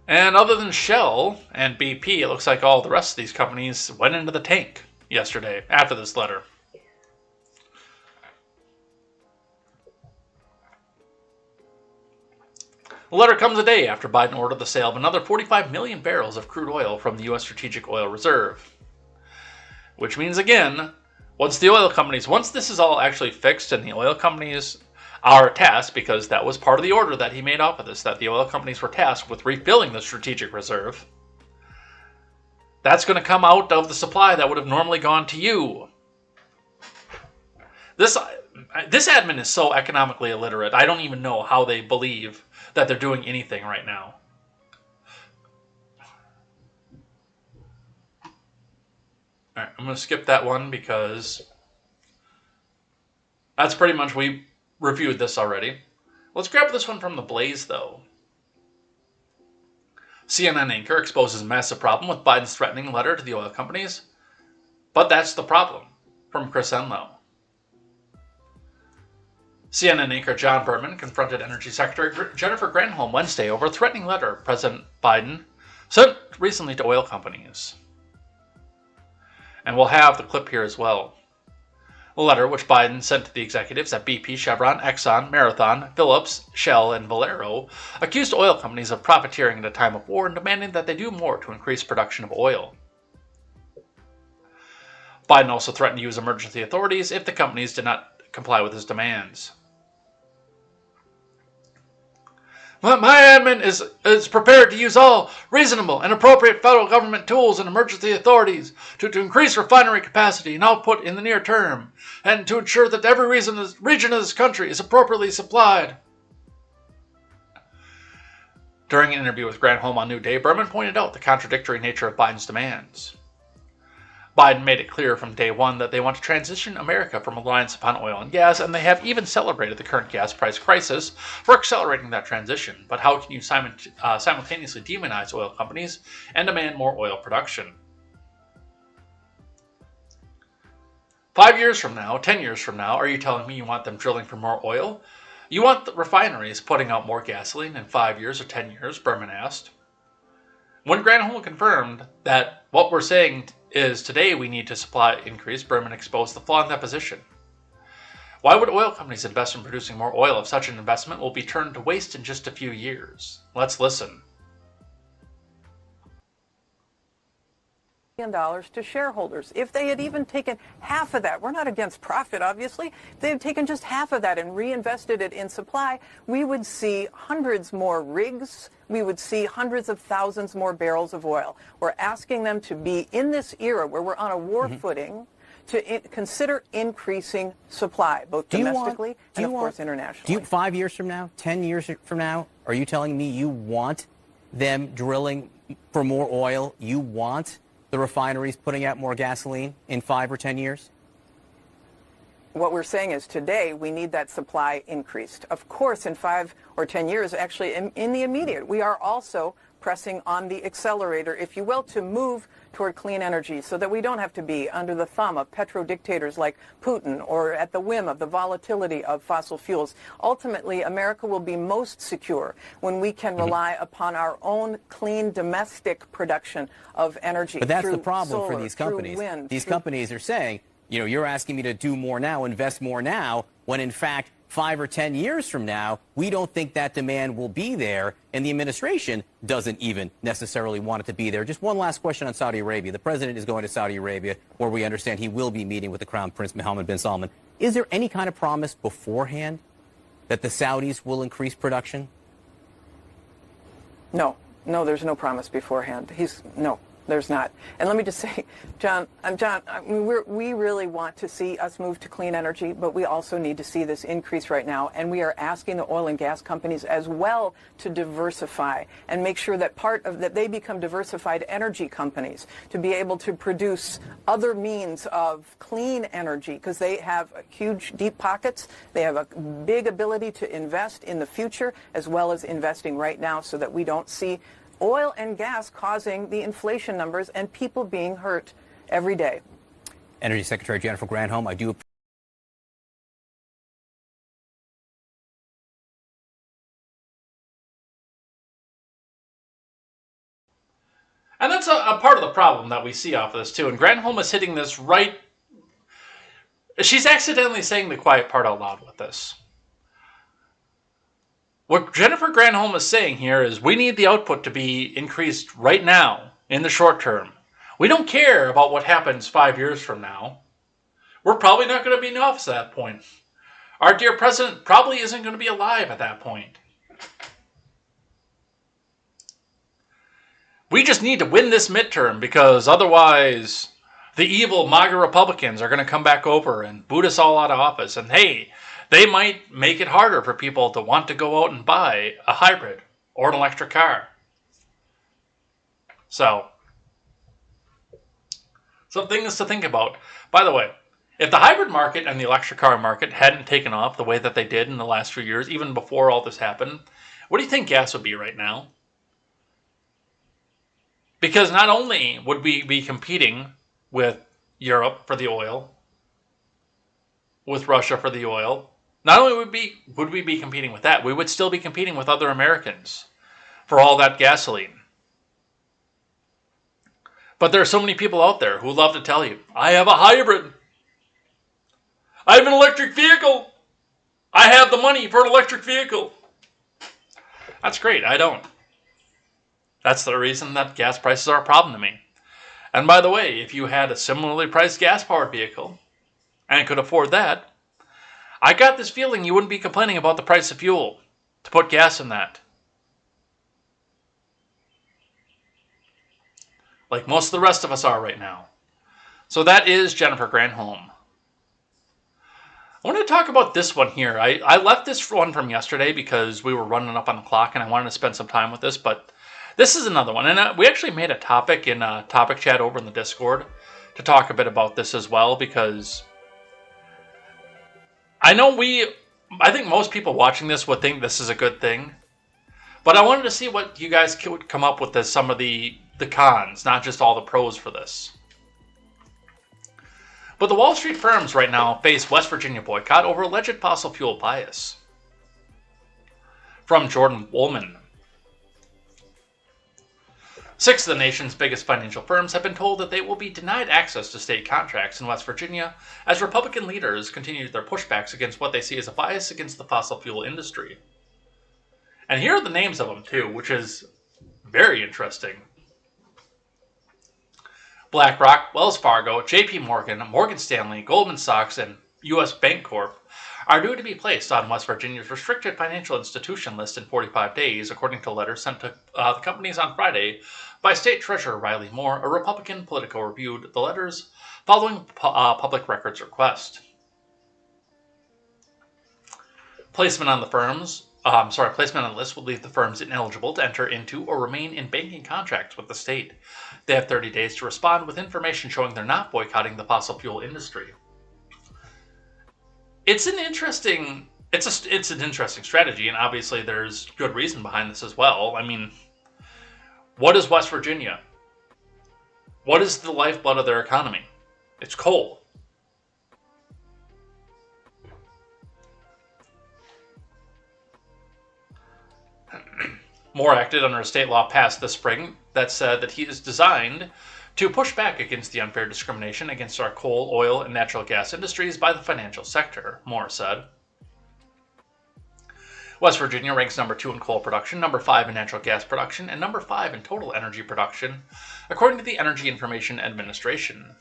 And other than Shell and BP, it looks like all the rest of these companies went into the tank yesterday after this letter. The letter comes a day after Biden ordered the sale of another 45 million barrels of crude oil from the U.S. Strategic Oil Reserve. Which means, again, once this is all actually fixed and the oil companies are tasked, because that was part of the order that he made off of this, that the oil companies were tasked with refilling the strategic reserve. That's going to come out of the supply that would have normally gone to you. This admin is so economically illiterate, I don't even know how they believe that they're doing anything right now. Alright, I'm going to skip that one because that's pretty much, we reviewed this already. Let's grab this one from The Blaze, though. CNN anchor exposes massive problem with Biden's threatening letter to the oil companies. But that's the problem, from Chris Enlow. CNN anchor John Berman confronted Energy Secretary Jennifer Granholm Wednesday over a threatening letter President Biden sent recently to oil companies. And we'll have the clip here as well. The letter, which Biden sent to the executives at BP, Chevron, Exxon, Marathon, Phillips, Shell, and Valero, accused oil companies of profiteering at a time of war and demanding that they do more to increase production of oil. Biden also threatened to use emergency authorities if the companies did not comply with his demands. My admin is prepared to use all reasonable and appropriate federal government tools and emergency authorities to increase refinery capacity and output in the near term, and to ensure that every region of this country is appropriately supplied. During an interview with Granholm on New Day, Berman pointed out the contradictory nature of Biden's demands. Biden made it clear from day one that they want to transition America from reliance upon oil and gas, and they have even celebrated the current gas price crisis for accelerating that transition. But how can you simultaneously demonize oil companies and demand more oil production? 5 years from now, 10 years from now, are you telling me you want them drilling for more oil? You want the refineries putting out more gasoline in 5 years or 10 years, Berman asked. When Granholm confirmed that what we're saying is today we need to supply increase, Berman exposed the flaw in that position. Why would oil companies invest in producing more oil if such an investment will be turned to waste in just a few years? Let's listen. $1 to shareholders. If they had even taken half of that, we're not against profit, obviously. If they had taken just half of that and reinvested it in supply, we would see hundreds more rigs. We would see hundreds of thousands more barrels of oil. We're asking them to be in this era where we're on a war footing to consider increasing supply, both domestically and, of course, internationally. 5 years from now, 10 years from now, are you telling me you want them drilling for more oil? You want the refineries putting out more gasoline in 5 or 10 years? What we're saying is today we need that supply increased. Of course, in 5 or 10 years, actually in the immediate, we are also pressing on the accelerator, if you will, to move toward clean energy so that we don't have to be under the thumb of petro-dictators like Putin or at the whim of the volatility of fossil fuels. Ultimately, America will be most secure when we can rely upon our own clean domestic production of energy. But that's the problem solar, for these companies. Wind, these companies are saying, you know, you're asking me to do more now, invest more now, when in fact 5 or 10 years from now, we don't think that demand will be there, and the administration doesn't even necessarily want it to be there. Just one last question on Saudi Arabia. The president is going to Saudi Arabia, where we understand he will be meeting with the Crown Prince Mohammed bin Salman. Is there any kind of promise beforehand that the Saudis will increase production? No, there's no promise beforehand. No. There's not. And let me just say, John, we really want to see us move to clean energy, but we also need to see this increase right now. And we are asking the oil and gas companies as well to diversify and make sure that that they become diversified energy companies to be able to produce other means of clean energy, because they have huge, deep pockets. They have a big ability to invest in the future as well as investing right now, so that we don't see oil and gas causing the inflation numbers and people being hurt every day. Energy Secretary Jennifer Granholm, I do. And that's a part of the problem that we see off of this, too. And Granholm is hitting this right. She's accidentally saying the quiet part out loud with this. What Jennifer Granholm is saying here is we need the output to be increased right now, in the short term. We don't care about what happens 5 years from now. We're probably not going to be in office at that point. Our dear president probably isn't going to be alive at that point. We just need to win this midterm, because otherwise the evil MAGA Republicans are going to come back over and boot us all out of office. And hey, they might make it harder for people to want to go out and buy a hybrid or an electric car. So, some things to think about. By the way, if the hybrid market and the electric car market hadn't taken off the way that they did in the last few years, even before all this happened, what do you think gas would be right now? Because not only would we be competing with Europe for the oil, with Russia for the oil, not only would we be competing with that, we would still be competing with other Americans for all that gasoline. But there are so many people out there who love to tell you, I have a hybrid. I have an electric vehicle. I have the money for an electric vehicle. That's great. I don't. That's the reason that gas prices are a problem to me. And by the way, if you had a similarly priced gas-powered vehicle and could afford that, I got this feeling you wouldn't be complaining about the price of fuel to put gas in that. Like most of the rest of us are right now. So that is Jennifer Granholm. I want to talk about this one here. I left this one from yesterday because we were running up on the clock and I wanted to spend some time with this, but this is another one. And we actually made a topic in a topic chat over in the Discord to talk a bit about this as well, because I think most people watching this would think this is a good thing, but I wanted to see what you guys would come up with as some of the cons, not just all the pros for this. But the Wall Street firms right now face West Virginia boycott over alleged fossil fuel bias. From Jordan Woolman. 6 of the nation's biggest financial firms have been told that they will be denied access to state contracts in West Virginia as Republican leaders continue their pushbacks against what they see as a bias against the fossil fuel industry. And here are the names of them too, which is very interesting. BlackRock, Wells Fargo, JP Morgan, Morgan Stanley, Goldman Sachs, and U.S. Bancorp are due to be placed on West Virginia's restricted financial institution list in 45 days, according to a letter sent to the companies on Friday by State Treasurer Riley Moore. A Republican Politico reviewed the letters following public records request. Placement on the list will leave the firms ineligible to enter into or remain in banking contracts with the state. They have 30 days to respond with information showing they're not boycotting the fossil fuel industry. It's an interesting strategy, and obviously there's good reason behind this as well. I mean, what is West Virginia? What is the lifeblood of their economy? It's coal. Moore acted under a state law passed this spring that said that he is designed to push back against the unfair discrimination against our coal, oil, and natural gas industries by the financial sector, Moore said. West Virginia ranks number 2 in coal production, number 5 in natural gas production, and number 5 in total energy production, according to the Energy Information Administration.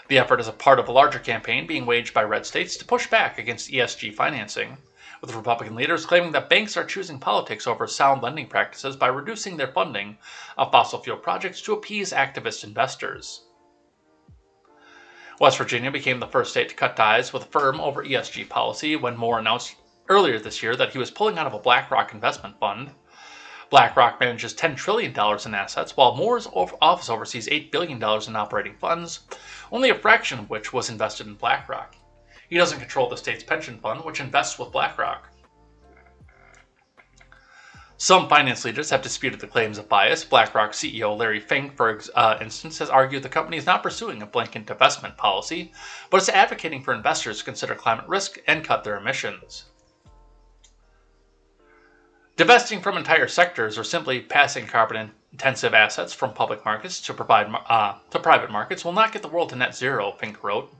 The effort is a part of a larger campaign being waged by red states to push back against ESG financing, with Republican leaders claiming that banks are choosing politics over sound lending practices by reducing their funding of fossil fuel projects to appease activist investors. West Virginia became the first state to cut ties with a firm over ESG policy when Moore announced earlier this year that he was pulling out of a BlackRock investment fund. BlackRock manages $10 trillion in assets, while Moore's office oversees $8 billion in operating funds, only a fraction of which was invested in BlackRock. He doesn't control the state's pension fund, which invests with BlackRock. Some finance leaders have disputed the claims of bias. BlackRock CEO Larry Fink, for instance, has argued the company is not pursuing a blanket divestment policy, but is advocating for investors to consider climate risk and cut their emissions. Divesting from entire sectors or simply passing carbon-intensive assets from public markets to private markets will not get the world to net zero, Fink wrote.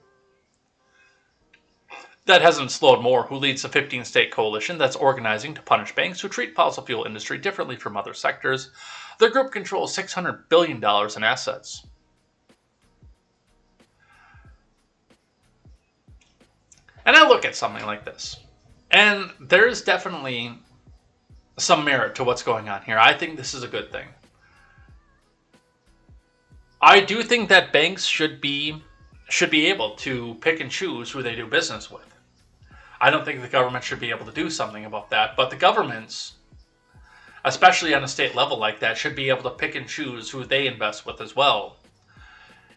That hasn't slowed Moore, who leads the 15-state coalition that's organizing to punish banks who treat fossil fuel industry differently from other sectors. Their group controls $600 billion in assets. And I look at something like this, and there's definitely some merit to what's going on here. I think this is a good thing. I do think that banks should be able to pick and choose who they do business with. I don't think the government should be able to do something about that, but the governments, especially on a state level like that, should be able to pick and choose who they invest with as well.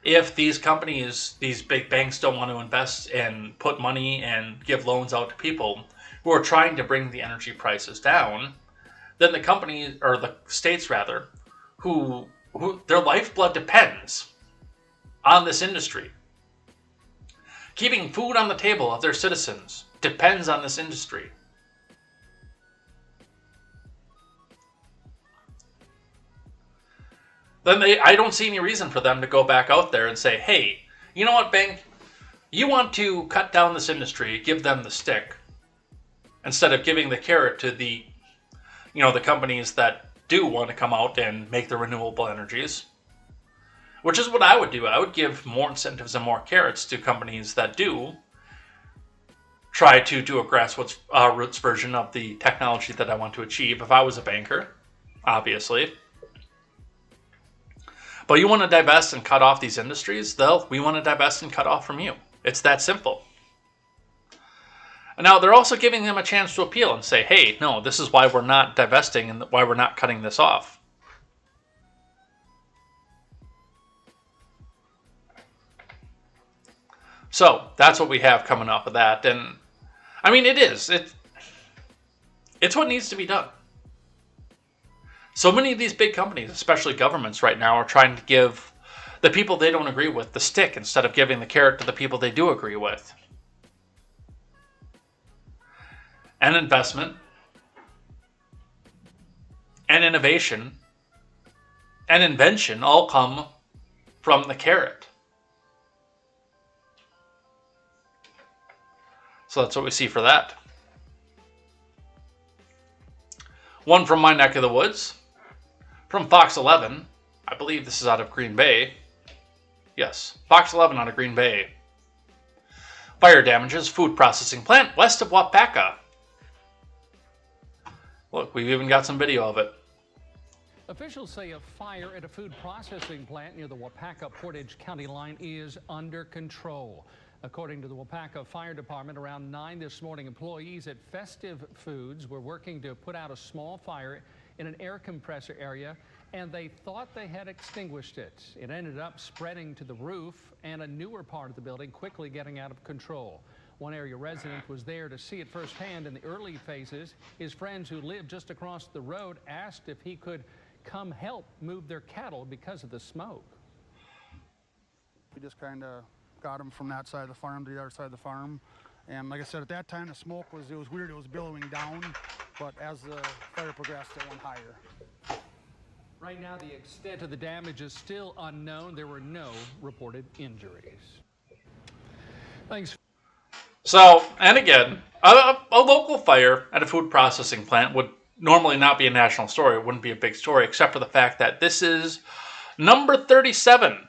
If these companies, these big banks, don't want to invest and put money and give loans out to people who are trying to bring the energy prices down, then the companies, or the states rather, who their lifeblood depends on this industry. Keeping food on the table of their citizens depends on this industry. Then I don't see any reason for them to go back out there and say, hey, you know what, bank? You want to cut down this industry, give them the stick, instead of giving the carrot to the companies that do want to come out and make the renewable energies. which is what I would do. I would give more incentives and more carrots to companies that do try to do a grassroots version of the technology that I want to achieve if I was a banker, obviously. But you want to divest and cut off these industries, we want to divest and cut off from you. It's that simple. And now they're also giving them a chance to appeal and say, hey, no, this is why we're not divesting and why we're not cutting this off. So that's what we have coming up with that. And I mean, it's what needs to be done. So many of these big companies, especially governments right now, are trying to give the people they don't agree with the stick instead of giving the carrot to the people they do agree with. And investment, and innovation, and invention all come from the carrot. So that's what we see for that. One from my neck of the woods, from Fox 11. I believe this is out of Green Bay. Yes, Fox 11 out of Green Bay. Fire damages food processing plant west of Wapaka. Look, we've even got some video of it. Officials say a fire at a food processing plant near the Wapaka-Portage County line is under control. According to the Wapaka Fire Department, around 9 this morning, employees at Festive Foods were working to put out a small fire in an air compressor area, and they thought they had extinguished it. It ended up spreading to the roof and a newer part of the building, quickly getting out of control. One area resident was there to see it firsthand in the early phases. His friends who lived just across the road asked if he could come help move their cattle because of the smoke. We just kind of got them from that side of the farm to the other side of the farm. And like I said, at that time, the smoke it was weird, it was billowing down, but as the fire progressed, it went higher. Right now, the extent of the damage is still unknown. There were no reported injuries. Thanks. So, and again, a local fire at a food processing plant would normally not be a national story. It wouldn't be a big story, except for the fact that this is number 37.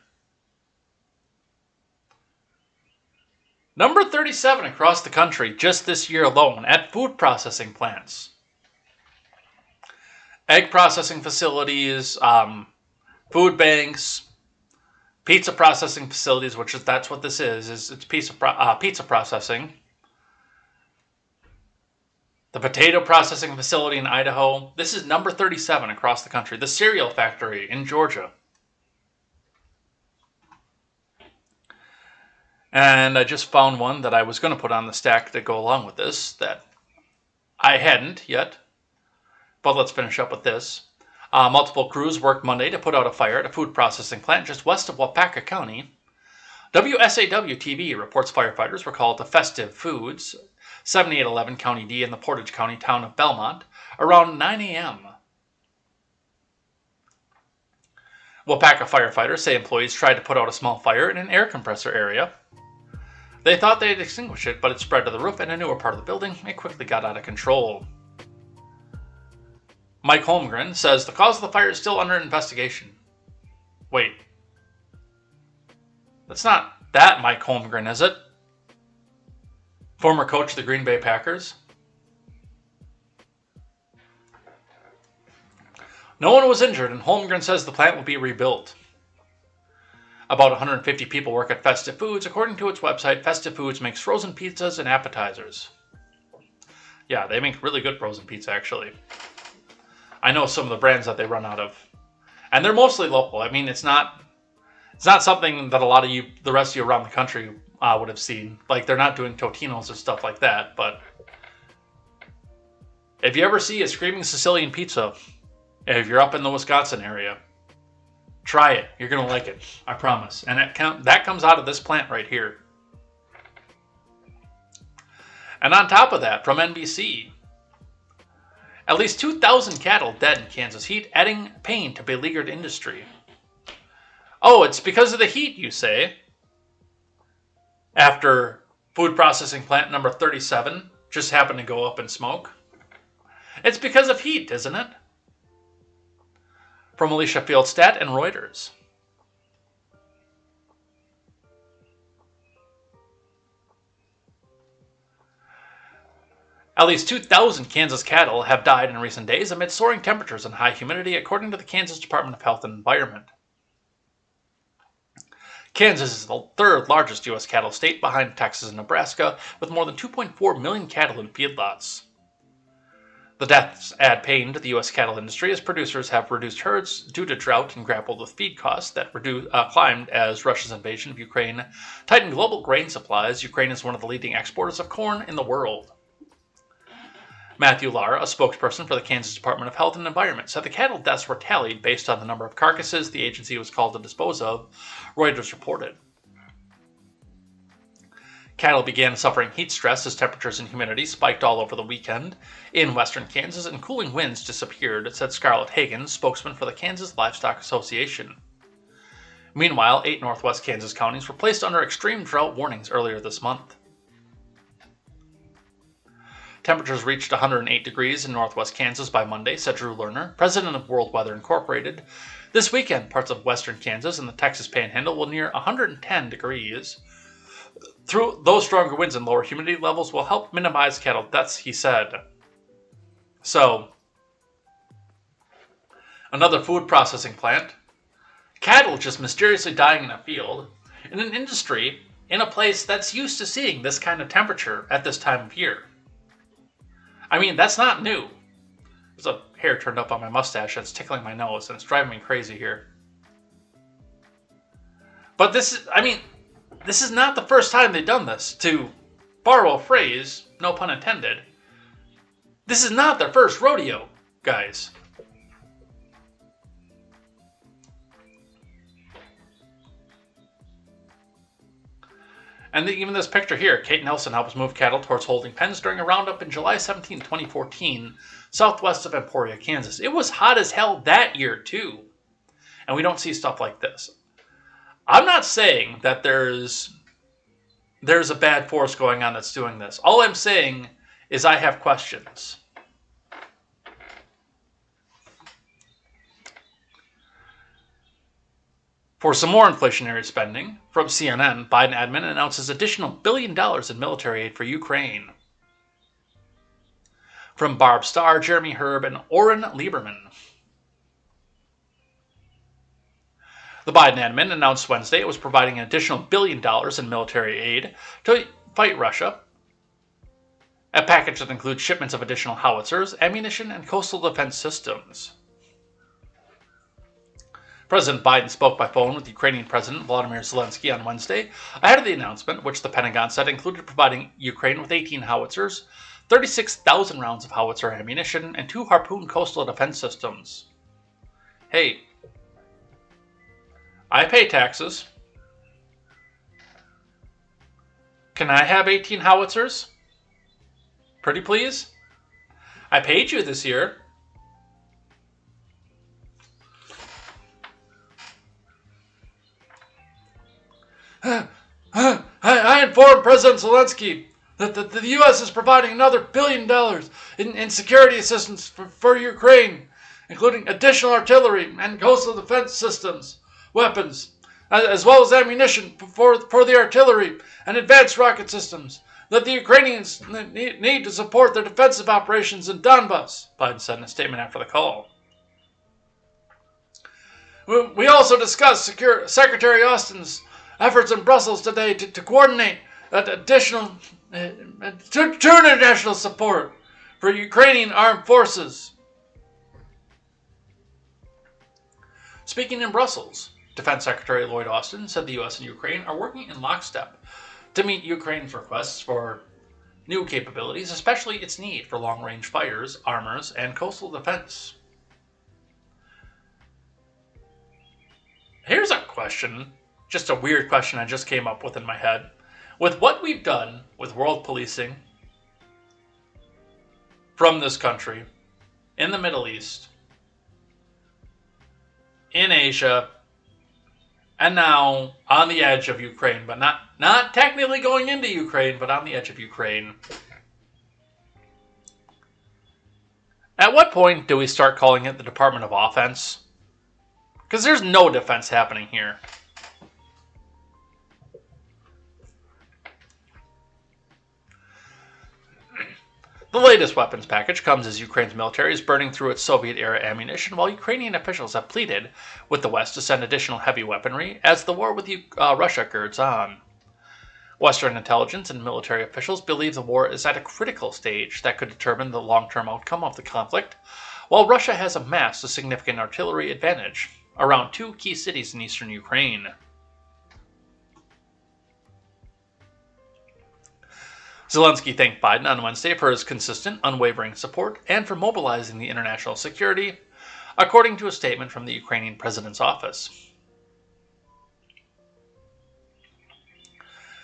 Number 37 across the country just this year alone at food processing plants. Egg processing facilities, food banks, pizza processing facilities, that's what this is it's pizza processing. The potato processing facility in Idaho. This is number 37 across the country. The cereal factory in Georgia. And I just found one that I was going to put on the stack to go along with this that I hadn't yet. But let's finish up with this. Multiple crews worked Monday to put out a fire at a food processing plant just west of Wapaka County. WSAW-TV reports firefighters were called to Festive Foods, 7811 County D in the Portage County town of Belmont, around 9 a.m. Wapaka firefighters say employees tried to put out a small fire in an air compressor area. They thought they had extinguished it, but it spread to the roof and a newer part of the building. It quickly got out of control. Mike Holmgren says the cause of the fire is still under investigation. Wait. That's not that Mike Holmgren, is it? Former coach of the Green Bay Packers? No one was injured, and Holmgren says the plant will be rebuilt. About 150 people work at Festive Foods. According to its website, Festive Foods makes frozen pizzas and appetizers. Yeah, they make really good frozen pizza, actually. I know some of the brands that they run out of. And they're mostly local. I mean, it's not something that a lot of you, the rest of you around the country would have seen. Like, they're not doing Totinos or stuff like that, but if you ever see a Screaming Sicilian Pizza, if you're up in the Wisconsin area, try it. You're going to like it. I promise. And that comes out of this plant right here. And on top of that, from NBC, at least 2,000 cattle dead in Kansas heat, adding pain to beleaguered industry. Oh, it's because of the heat, you say? After food processing plant number 37 just happened to go up in smoke? It's because of heat, isn't it? From Alicia Fieldstadt and Reuters. At least 2,000 Kansas cattle have died in recent days amid soaring temperatures and high humidity, according to the Kansas Department of Health and Environment. Kansas is the third largest U.S. cattle state behind Texas and Nebraska, with more than 2.4 million cattle in feedlots. The deaths add pain to the U.S. cattle industry as producers have reduced herds due to drought and grappled with feed costs that climbed as Russia's invasion of Ukraine tightened global grain supplies. Ukraine is one of the leading exporters of corn in the world. Matthew Lara, a spokesperson for the Kansas Department of Health and Environment, said the cattle deaths were tallied based on the number of carcasses the agency was called to dispose of, Reuters reported. Cattle began suffering heat stress as temperatures and humidity spiked all over the weekend in western Kansas and cooling winds disappeared, said Scarlett Hagan, spokesman for the Kansas Livestock Association. Meanwhile, 8 northwest Kansas counties were placed under extreme drought warnings earlier this month. Temperatures reached 108 degrees in northwest Kansas by Monday, said Drew Lerner, president of World Weather Incorporated. This weekend, parts of western Kansas and the Texas Panhandle will near 110 degrees. Through those stronger winds and lower humidity levels will help minimize cattle deaths, he said. So, another food processing plant. Cattle just mysteriously dying in a field, in an industry, in a place that's used to seeing this kind of temperature at this time of year. I mean, that's not new. There's a hair turned up on my mustache that's tickling my nose, and it's driving me crazy here. But this is not the first time they've done this. To borrow a phrase, no pun intended, this is not their first rodeo, guys. And even this picture here, Kate Nelson helps move cattle towards holding pens during a roundup in July 17, 2014, southwest of Emporia, Kansas. It was hot as hell that year, too. And we don't see stuff like this. I'm not saying that there's a bad force going on that's doing this. All I'm saying is I have questions. For some more inflationary spending, from CNN, Biden admin announces additional $1 billion in military aid for Ukraine. From Barb Starr, Jeremy Herb, and Oren Lieberman. The Biden admin announced Wednesday it was providing an additional $1 billion in military aid to fight Russia. A package that includes shipments of additional howitzers, ammunition, and coastal defense systems. President Biden spoke by phone with Ukrainian President Volodymyr Zelensky on Wednesday ahead of the announcement, which the Pentagon said included providing Ukraine with 18 howitzers, 36,000 rounds of howitzer ammunition, and 2 Harpoon coastal defense systems. Hey, I pay taxes. Can I have 18 howitzers? Pretty please? I paid you this year. I informed President Zelensky that the U.S. is providing another $1 billion in security assistance for Ukraine, including additional artillery and coastal defense systems, weapons, as well as ammunition for the artillery and advanced rocket systems that the Ukrainians need to support their defensive operations in Donbass, Biden said in a statement after the call. We also discussed Secretary Austin's efforts in Brussels today to coordinate additional international support for Ukrainian armed forces. Speaking in Brussels, Defense Secretary Lloyd Austin said the U.S. and Ukraine are working in lockstep to meet Ukraine's requests for new capabilities, especially its need for long-range fighters, armors, and coastal defense. Here's a question. Just a weird question I just came up with in my head. With what we've done with world policing from this country, in the Middle East, in Asia, and now on the edge of Ukraine, but not technically going into Ukraine, but on the edge of Ukraine. At what point do we start calling it the Department of Offense? Because there's no defense happening here. The latest weapons package comes as Ukraine's military is burning through its Soviet-era ammunition, while Ukrainian officials have pleaded with the West to send additional heavy weaponry as the war with Russia girds on. Western intelligence and military officials believe the war is at a critical stage that could determine the long-term outcome of the conflict, while Russia has amassed a significant artillery advantage around 2 key cities in eastern Ukraine. Zelensky thanked Biden on Wednesday for his consistent, unwavering support and for mobilizing the international security, according to a statement from the Ukrainian president's office.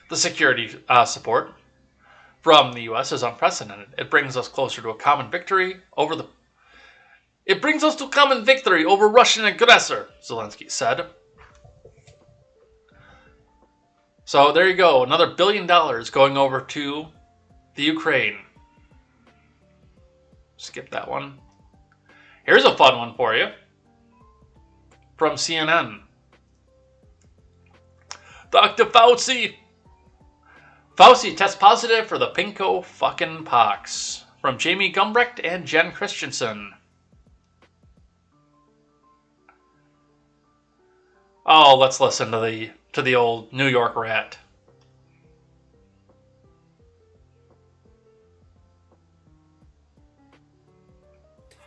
The security support from the U.S. is unprecedented. It brings us closer to a common victory over Russian aggressor, Zelensky said. So there you go, another $1 billion going over to the Ukraine. Skip that one. Here's a fun one for you from CNN. Dr. Fauci tests positive for the pinko fucking pox. From Jamie Gumbrecht and Jen Christensen. Oh, let's listen to the old New York rat.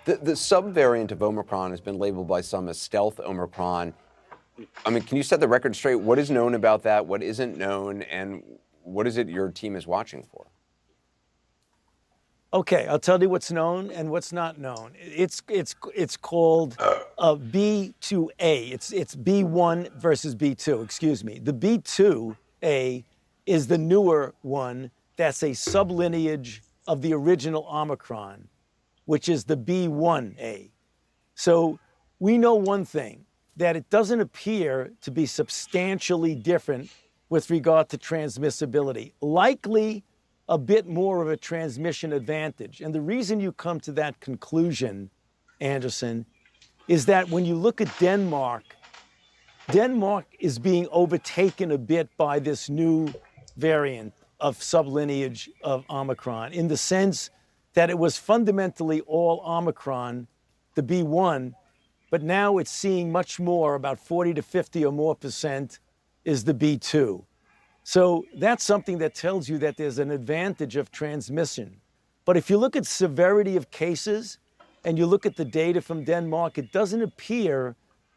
The subvariant of Omicron has been labeled by some as stealth Omicron. I mean, can you set the record straight? What is known about that? What isn't known? And what is it your team is watching for? Okay, I'll tell you what's known and what's not known. It's called B2A. It's B1 versus B2. Excuse me. The B2A is the newer one. That's a sublineage of the original Omicron, which is the B1A. So we know one thing, that it doesn't appear to be substantially different with regard to transmissibility. Likely a bit more of a transmission advantage. And the reason you come to that conclusion, Anderson, is that when you look at Denmark is being overtaken a bit by this new variant of sublineage of Omicron, in the sense that it was fundamentally all Omicron, the B1, but now it's seeing much more, about 40 to 50 or more percent is the B2. So that's something that tells you that there's an advantage of transmission. But if you look at severity of cases and you look at the data from Denmark, it doesn't appear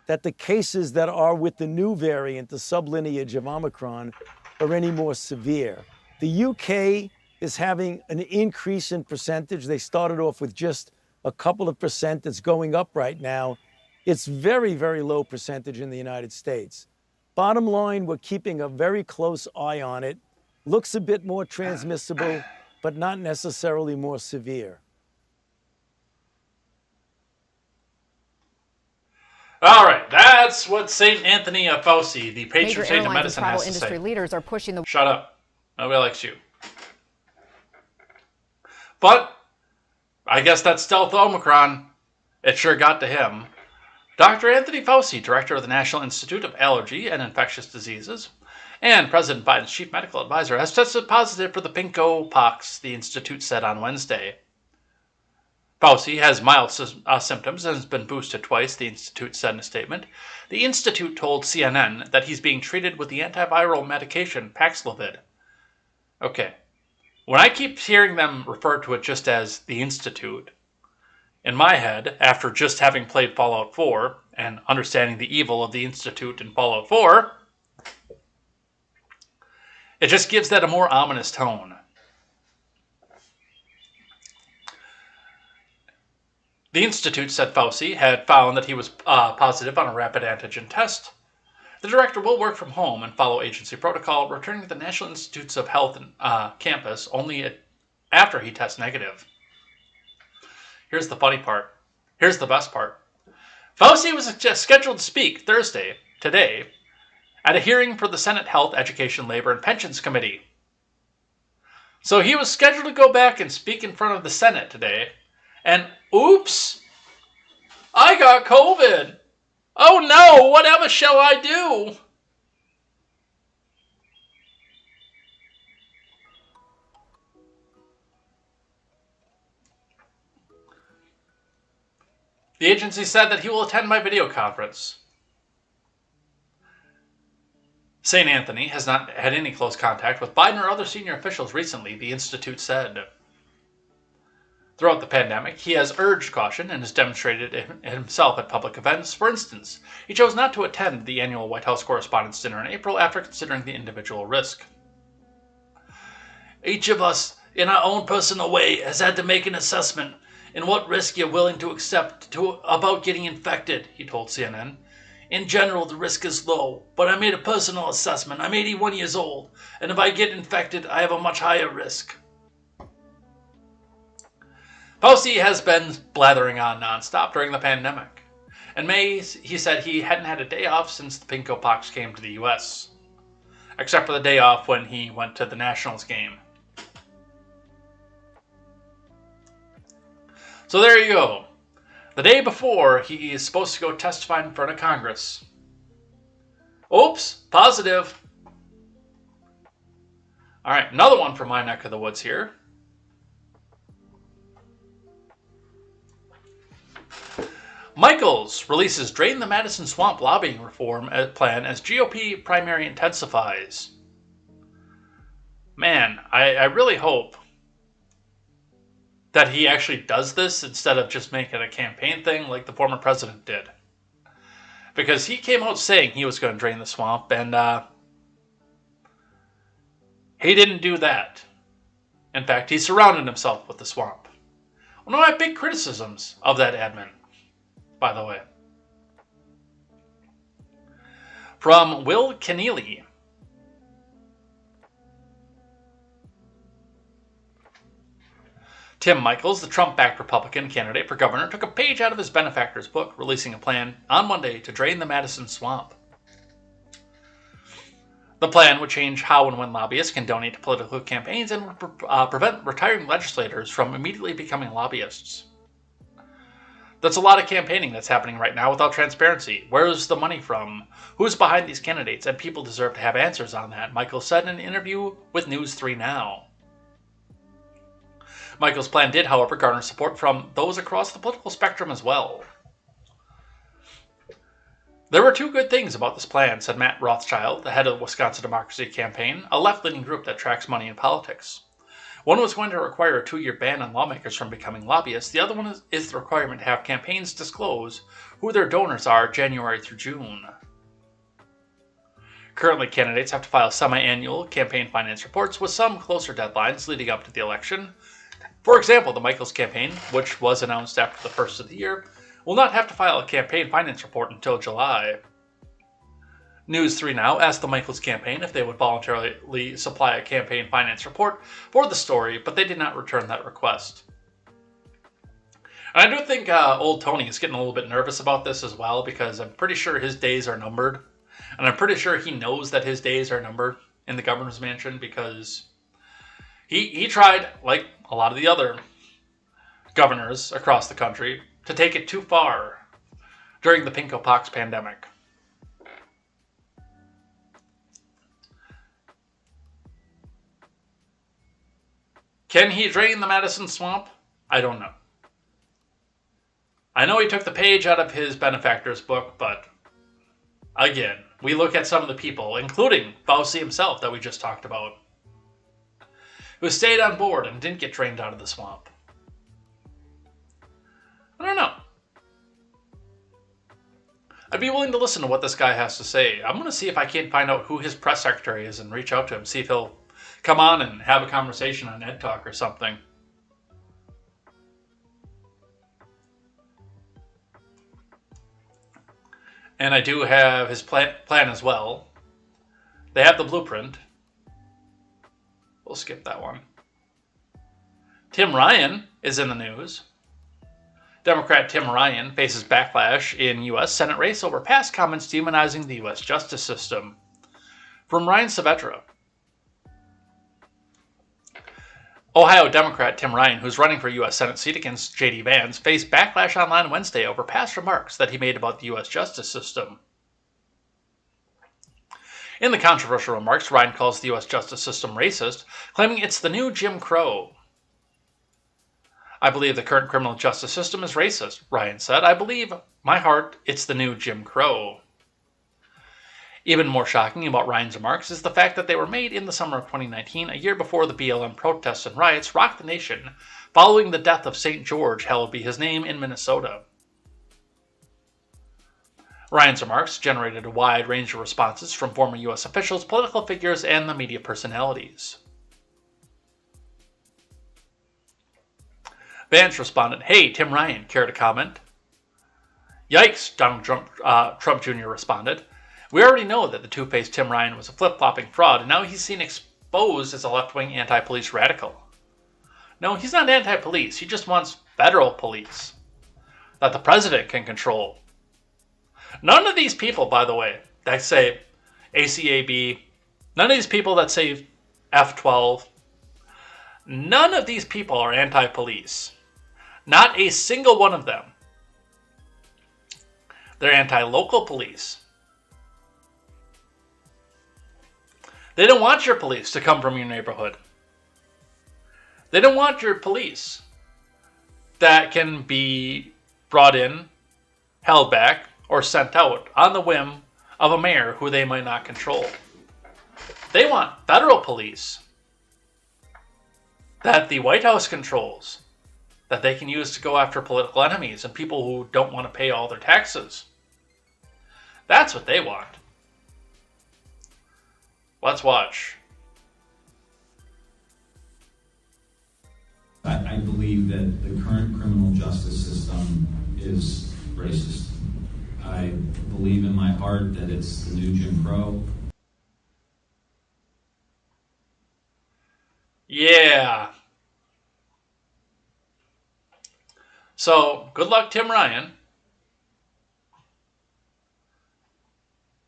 that the cases that are with the new variant, the sublineage of Omicron, are any more severe. The UK is having an increase in percentage. They started off with just a couple of percent. It's going up right now. It's very, very low percentage in the United States. Bottom line, we're keeping a very close eye on it. Looks a bit more transmissible, but not necessarily more severe. All right, that's what St. Anthony Fauci, the patron Major saint of airlines medicine, and travel has to industry say. leaders are pushing the... Shut up. Nobody likes you. But I guess that stealth Omicron, it sure got to him. Dr. Anthony Fauci, director of the National Institute of Allergy and Infectious Diseases, and President Biden's chief medical advisor, has tested positive for the pinko pox, the institute said on Wednesday. Fauci has mild symptoms and has been boosted twice, the institute said in a statement. The institute told CNN that he's being treated with the antiviral medication Paxlovid. Okay, when I keep hearing them refer to it just as the institute, in my head, after just having played Fallout 4 and understanding the evil of the Institute in Fallout 4, it just gives that a more ominous tone. The Institute, said Fauci, had found that he was positive on a rapid antigen test. The director will work from home and follow agency protocol, returning to the National Institutes of Health campus only after he tests negative. Here's the funny part. Here's the best part. Fauci was scheduled to speak today, at a hearing for the Senate Health, Education, Labor, and Pensions Committee. So he was scheduled to go back and speak in front of the Senate today, and oops, I got COVID. Oh no, whatever shall I do? The agency said that he will attend by video conference. St. Anthony has not had any close contact with Biden or other senior officials recently, the institute said. Throughout the pandemic, he has urged caution and has demonstrated it himself at public events. For instance, he chose not to attend the annual White House Correspondents' Dinner in April after considering the individual risk. Each of us, in our own personal way, has had to make an assessment in what risk you're willing to accept about getting infected, he told CNN. In general, the risk is low, but I made a personal assessment. I'm 81 years old, and if I get infected, I have a much higher risk. Fauci has been blathering on nonstop during the pandemic. In May, he said he hadn't had a day off since the pinko pox came to the U.S., except for the day off when he went to the Nationals game. So there you go. The day before, he is supposed to go testify in front of Congress. Oops, positive. All right, another one from my neck of the woods here. Michaels releases Drain the Madison Swamp lobbying reform plan as GOP primary intensifies. Man, I really hope that he actually does this instead of just making a campaign thing like the former president did. Because he came out saying he was going to drain the swamp, and he didn't do that. In fact, he surrounded himself with the swamp. One of my big criticisms of that admin, by the way. From Will Keneally. Tim Michaels, the Trump-backed Republican candidate for governor, took a page out of his benefactor's book, releasing a plan on Monday to drain the Madison Swamp. The plan would change how and when lobbyists can donate to political campaigns and would prevent retiring legislators from immediately becoming lobbyists. That's a lot of campaigning that's happening right now without transparency. Where is the money from? Who's behind these candidates? And people deserve to have answers on that, Michaels said in an interview with News 3 Now. Michaels' plan did, however, garner support from those across the political spectrum as well. There were two good things about this plan, said Matt Rothschild, the head of the Wisconsin Democracy Campaign, a left-leaning group that tracks money in politics. One was going to require a 2-year ban on lawmakers from becoming lobbyists. The other one is the requirement to have campaigns disclose who their donors are January through June. Currently, candidates have to file semi-annual campaign finance reports with some closer deadlines leading up to the election. For example, the Michaels campaign, which was announced after the first of the year, will not have to file a campaign finance report until July. News 3 Now asked the Michaels campaign if they would voluntarily supply a campaign finance report for the story, but they did not return that request. And I do think old Tony is getting a little bit nervous about this as well, because I'm pretty sure his days are numbered. And I'm pretty sure he knows that his days are numbered in the governor's mansion, because he tried, like a lot of the other governors across the country, to take it too far during the pinko pox pandemic. Can he drain the Madison Swamp? I don't know. I know he took the page out of his benefactor's book, but again, we look at some of the people, including Fauci himself that we just talked about, who stayed on board and didn't get drained out of the swamp. I don't know. I'd be willing to listen to what this guy has to say. I'm going to see if I can't find out who his press secretary is and reach out to him, see if he'll come on and have a conversation on Ed Talk or something. And I do have his plan as well. They have the blueprint. We'll skip that one. Tim Ryan is in the news. Democrat Tim Ryan faces backlash in U.S. Senate race over past comments demonizing the U.S. justice system. From Ryan Saavedra. Ohio Democrat Tim Ryan, who's running for U.S. Senate seat against J.D. Vance, faced backlash online Wednesday over past remarks that he made about the U.S. justice system. In the controversial remarks, Ryan calls the U.S. justice system racist, claiming it's the new Jim Crow. I believe the current criminal justice system is racist, Ryan said. I believe, my heart, it's the new Jim Crow. Even more shocking about Ryan's remarks is the fact that they were made in the summer of 2019, a year before the BLM protests and riots rocked the nation following the death of St. George, hallowed be his name, in Minnesota. Ryan's remarks generated a wide range of responses from former U.S. officials, political figures, and the media personalities. Vance responded, "Hey, Tim Ryan, care to comment?" "Yikes," Donald Trump Jr. responded. "We already know that the two-faced Tim Ryan was a flip-flopping fraud, and now he's seen exposed as a left-wing anti-police radical. No, he's not anti-police. He just wants federal police that the president can control. None of these people, by the way, that say ACAB, none of these people that say F12, none of these people are anti-police. Not a single one of them. They're anti-local police. They don't want your police to come from your neighborhood. They don't want your police that can be brought in, held back, or sent out on the whim of a mayor who they might not control. They want federal police that the White House controls, that they can use to go after political enemies and people who don't want to pay all their taxes. That's what they want. Let's watch. I believe that the current criminal justice system is racist. I believe in my heart that it's the new Jim Crow. Yeah. So, good luck, Tim Ryan.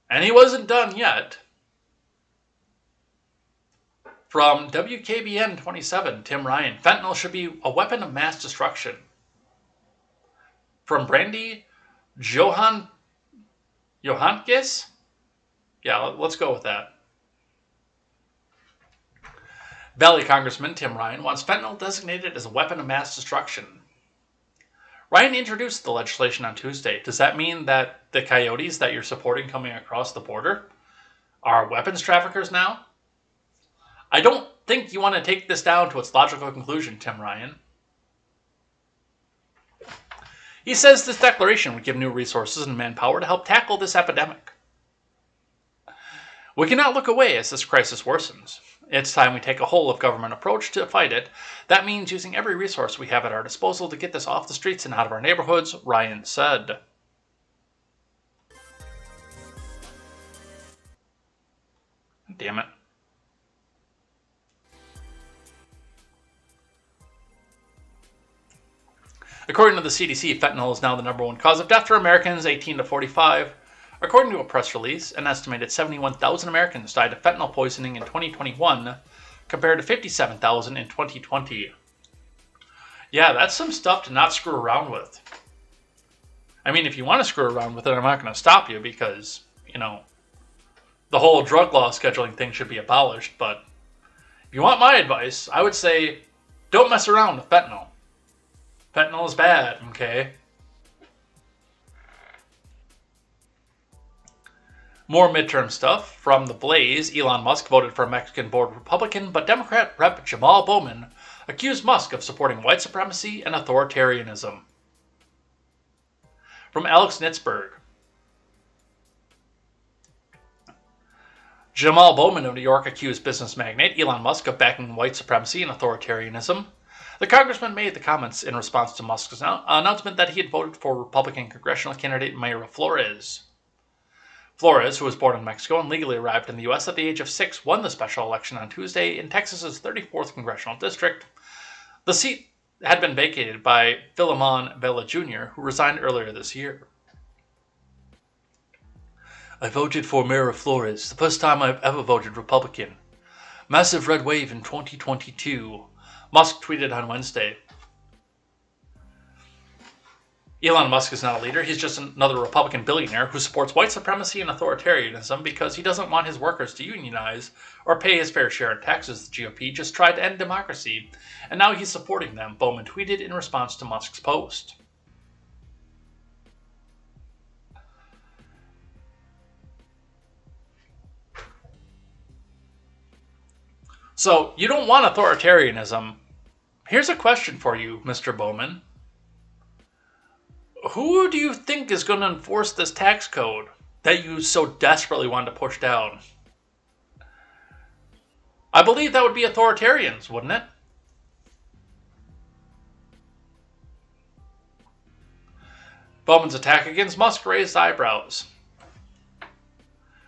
And he wasn't done yet. From WKBN 27, Tim Ryan, fentanyl should be a weapon of mass destruction. From Brandy Johannkes? Yeah, let's go with that. Valley Congressman Tim Ryan wants fentanyl designated as a weapon of mass destruction. Ryan introduced the legislation on Tuesday. Does that mean that the coyotes that you're supporting coming across the border are weapons traffickers now? I don't think you want to take this down to its logical conclusion, Tim Ryan. He says this declaration would give new resources and manpower to help tackle this epidemic. We cannot look away as this crisis worsens. It's time we take a whole of government approach to fight it. That means using every resource we have at our disposal to get this off the streets and out of our neighborhoods, Ryan said. Damn it. According to the CDC, fentanyl is now the #1 cause of death for Americans 18 to 45. According to a press release, an estimated 71,000 Americans died of fentanyl poisoning in 2021, compared to 57,000 in 2020. Yeah, that's some stuff to not screw around with. I mean, if you want to screw around with it, I'm not going to stop you because, the whole drug law scheduling thing should be abolished. But if you want my advice, I would say don't mess around with fentanyl. Fentanyl is bad, okay? More midterm stuff. From The Blaze, Elon Musk voted for a Mexican-born Republican, but Democrat Rep. Jamal Bowman accused Musk of supporting white supremacy and authoritarianism. From Alex Nitzberg, Jamal Bowman of New York accused business magnate Elon Musk of backing white supremacy and authoritarianism. The congressman made the comments in response to Musk's announcement that he had voted for Republican congressional candidate Mayra Flores. Flores, who was born in Mexico and legally arrived in the U.S. at the age of 6, won the special election on Tuesday in Texas's 34th congressional district. The seat had been vacated by Philemon Vela Jr., who resigned earlier this year. I voted for Mayra Flores, the first time I've ever voted Republican. Massive red wave in 2022. Musk tweeted on Wednesday. Elon Musk is not a leader. He's just another Republican billionaire who supports white supremacy and authoritarianism because he doesn't want his workers to unionize or pay his fair share in taxes. The GOP just tried to end democracy, and now he's supporting them, Bowman tweeted in response to Musk's post. So, you don't want authoritarianism. Here's a question for you, Mr. Bowman. Who do you think is going to enforce this tax code that you so desperately want to push down? I believe that would be authoritarians, wouldn't it? Bowman's attack against Musk raised eyebrows.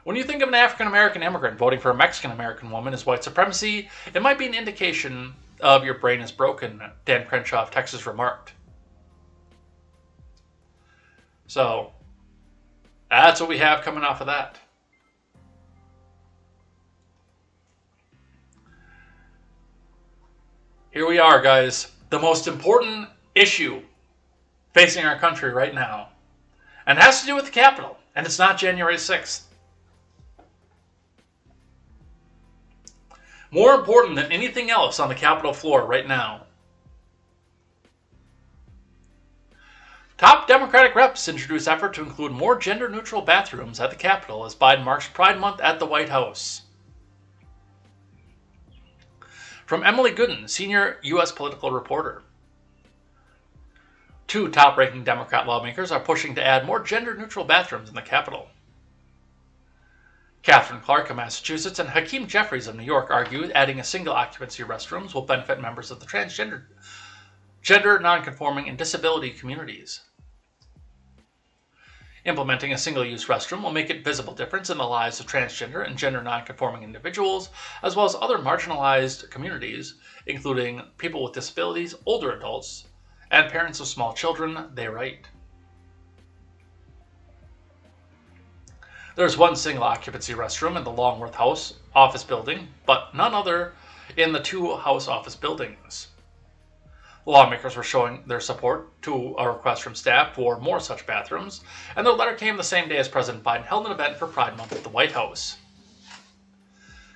When you think of an African-American immigrant voting for a Mexican-American woman as white supremacy, it might be an indication of your brain is broken, Dan Crenshaw of Texas remarked. So, that's what we have coming off of that. Here we are, guys. The most important issue facing our country right now. And it has to do with the Capitol. And it's not January 6th. More important than anything else on the Capitol floor right now. Top Democratic reps introduce effort to include more gender-neutral bathrooms at the Capitol as Biden marks Pride Month at the White House. From Emily Gooden, senior U.S. political reporter. 2 top-ranking Democrat lawmakers are pushing to add more gender-neutral bathrooms in the Capitol. Catherine Clark of Massachusetts and Hakeem Jeffries of New York argue adding a single-occupancy restrooms will benefit members of the transgender, gender, nonconforming, and disability communities. Implementing a single-use restroom will make a visible difference in the lives of transgender and gender nonconforming individuals, as well as other marginalized communities, including people with disabilities, older adults, and parents of small children, they write. There's one single-occupancy restroom in the Longworth House office building, but none other in the 2 House office buildings. Lawmakers were showing their support to a request from staff for more such bathrooms, and their letter came the same day as President Biden held an event for Pride Month at the White House.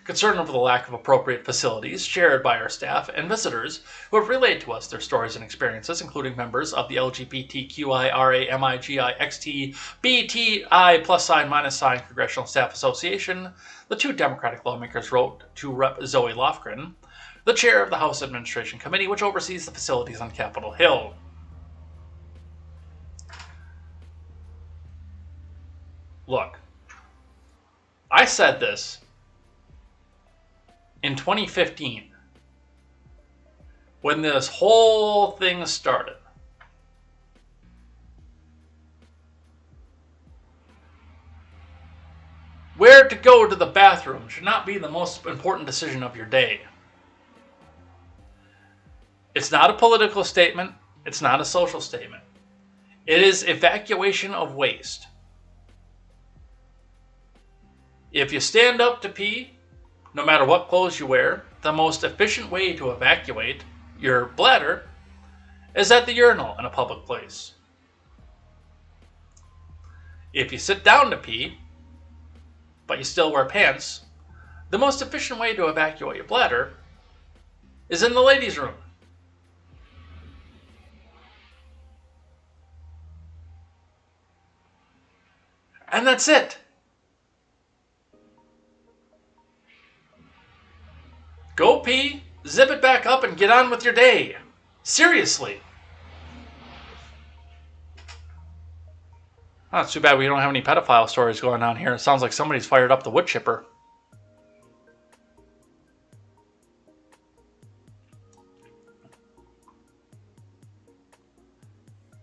Concern over the lack of appropriate facilities shared by our staff and visitors who have relayed to us their stories and experiences, including members of the LGBTQIRAMIGIXTBTI+- Congressional Staff Association, the 2 Democratic lawmakers wrote to Rep. Zoe Lofgren, the chair of the House Administration Committee, which oversees the facilities on Capitol Hill. Look, I said this in 2015 when this whole thing started. Where to go to the bathroom should not be the most important decision of your day. It's not a political statement. It's not a social statement. It is evacuation of waste. If you stand up to pee, no matter what clothes you wear, the most efficient way to evacuate your bladder is at the urinal in a public place. If you sit down to pee, but you still wear pants, the most efficient way to evacuate your bladder is in the ladies' room. And that's it. Go pee, zip it back up, and get on with your day. Seriously. Oh, it's too bad we don't have any pedophile stories going on here. It sounds like somebody's fired up the wood chipper.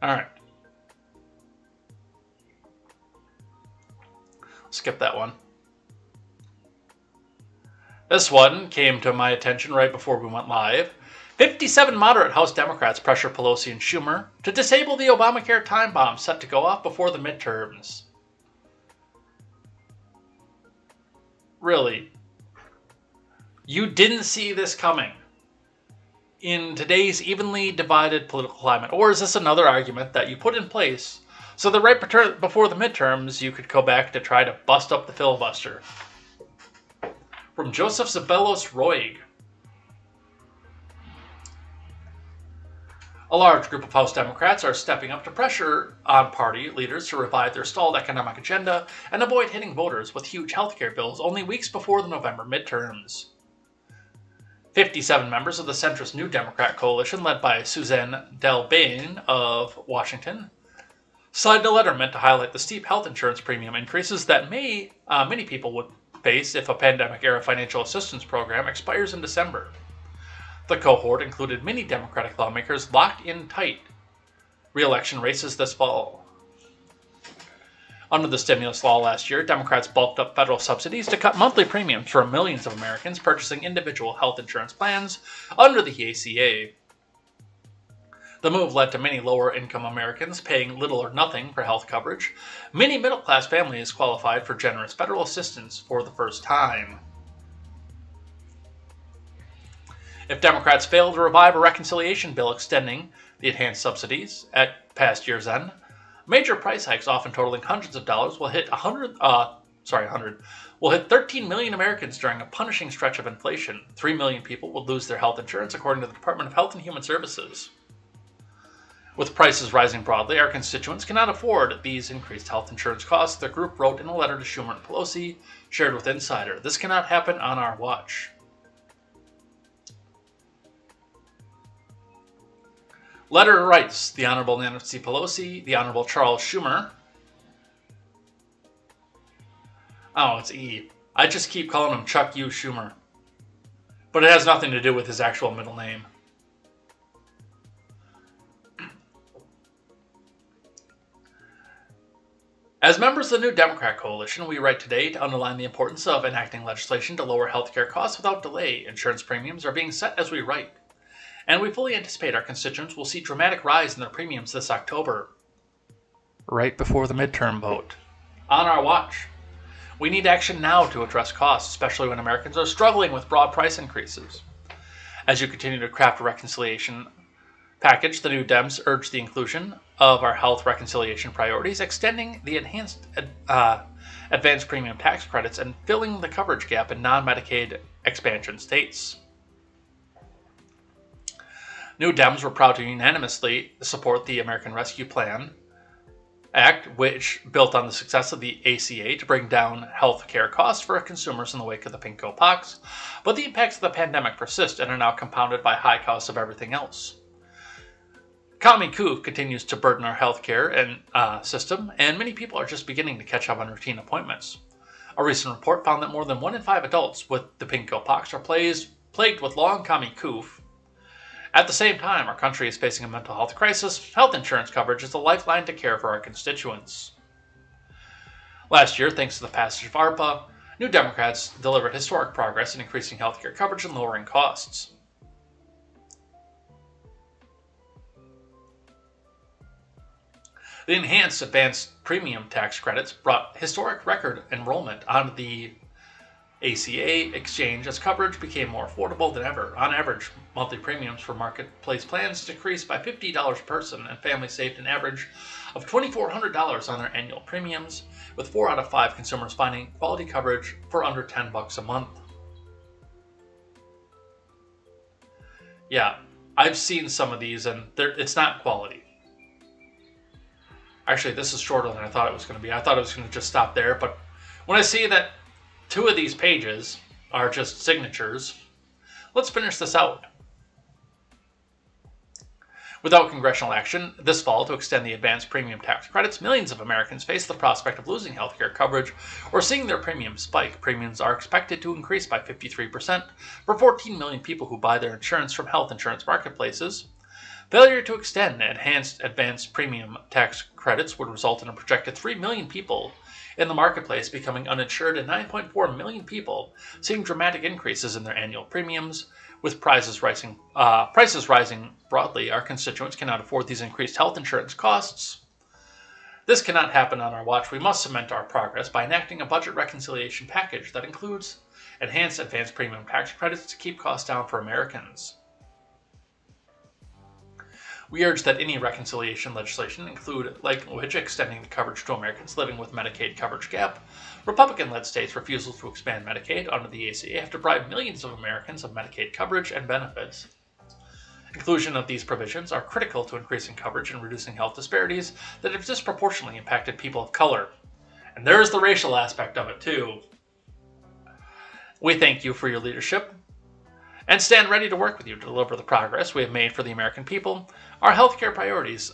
All right. Skip that one. This one came to my attention right before we went live. 57 moderate House Democrats pressure Pelosi and Schumer to disable the Obamacare time bomb set to go off before the midterms. Really? You didn't see this coming. in today's evenly divided political climate? Or is this another argument that you put in place so that right before the midterms you could go back to try to bust up the filibuster? From Joseph Zabelos Roig. A large group of House Democrats are stepping up to pressure on party leaders to revive their stalled economic agenda and avoid hitting voters with huge healthcare bills only weeks before the November midterms. 57 members of the centrist New Democrat coalition, led by Suzanne DelBene of Washington, signed a letter meant to highlight the steep health insurance premium increases that many people would face if a pandemic-era financial assistance program expires in December. The cohort included many Democratic lawmakers locked in tight re-election races this fall. Under the stimulus law last year, Democrats bulked up federal subsidies to cut monthly premiums for millions of Americans purchasing individual health insurance plans under the ACA. The move led to many lower-income Americans paying little or nothing for health coverage. Many middle-class families qualified for generous federal assistance for the first time. If Democrats fail to revive a reconciliation bill extending the enhanced subsidies at past year's end, major price hikes, often totaling hundreds of dollars, will hit 13 million Americans during a punishing stretch of inflation. 3 million people will lose their health insurance, according to the Department of Health and Human Services. With prices rising broadly, our constituents cannot afford these increased health insurance costs, the group wrote in a letter to Schumer and Pelosi, shared with Insider. This cannot happen on our watch. Letter writes, the Honorable Nancy Pelosi, the Honorable Charles Schumer. Oh, it's E. I just keep calling him Chuck U. Schumer. But it has nothing to do with his actual middle name. As members of the New Democrat Coalition, we write today to underline the importance of enacting legislation to lower healthcare costs without delay. Insurance premiums are being set as we write, and we fully anticipate our constituents will see dramatic rise in their premiums this October, right before the midterm vote. On our watch, we need action now to address costs, especially when Americans are struggling with broad price increases. As you continue to craft a reconciliation package, the New Dems urge the inclusion of our health reconciliation priorities, extending the enhanced advanced premium tax credits and filling the coverage gap in non-Medicaid expansion states. New Dems were proud to unanimously support the American Rescue Plan Act, which built on the success of the ACA to bring down health care costs for consumers in the wake of the pinko pox, but the impacts of the pandemic persist and are now compounded by high costs of everything else. Common cold continues to burden our healthcare system, and many people are just beginning to catch up on routine appointments. A recent report found that more than 1 in 5 adults with the pinko pox are plagued with long common cold. At the same time, our country is facing a mental health crisis. Health insurance coverage is a lifeline to care for our constituents. Last year, thanks to the passage of ARPA, New Democrats delivered historic progress in increasing healthcare coverage and lowering costs. The enhanced advanced premium tax credits brought historic record enrollment onto the ACA exchange as coverage became more affordable than ever. On average, monthly premiums for marketplace plans decreased by $50 per person, and families saved an average of $2,400 on their annual premiums, with 4 out of 5 consumers finding quality coverage for under $10 a month. Yeah, I've seen some of these, and it's not quality. Actually, this is shorter than I thought it was going to be. I thought it was going to just stop there, but when I see that 2 of these pages are just signatures, let's finish this out. Without congressional action this fall to extend the advanced premium tax credits, millions of Americans face the prospect of losing healthcare coverage or seeing their premiums spike. Premiums are expected to increase by 53% for 14 million people who buy their insurance from health insurance marketplaces. Failure to extend enhanced advanced premium tax credits would result in a projected 3 million people in the marketplace becoming uninsured and 9.4 million people seeing dramatic increases in their annual premiums. With prices rising broadly, our constituents cannot afford these increased health insurance costs. This cannot happen on our watch. We must cement our progress by enacting a budget reconciliation package that includes enhanced advanced premium tax credits to keep costs down for Americans. We urge that any reconciliation legislation include language extending the coverage to Americans living with Medicaid coverage gap. Republican-led states' refusal to expand Medicaid under the ACA have deprived millions of Americans of Medicaid coverage and benefits. Inclusion of these provisions are critical to increasing coverage and reducing health disparities that have disproportionately impacted people of color. And there's the racial aspect of it, too. We thank you for your leadership and stand ready to work with you to deliver the progress we have made for the American people. Our healthcare priorities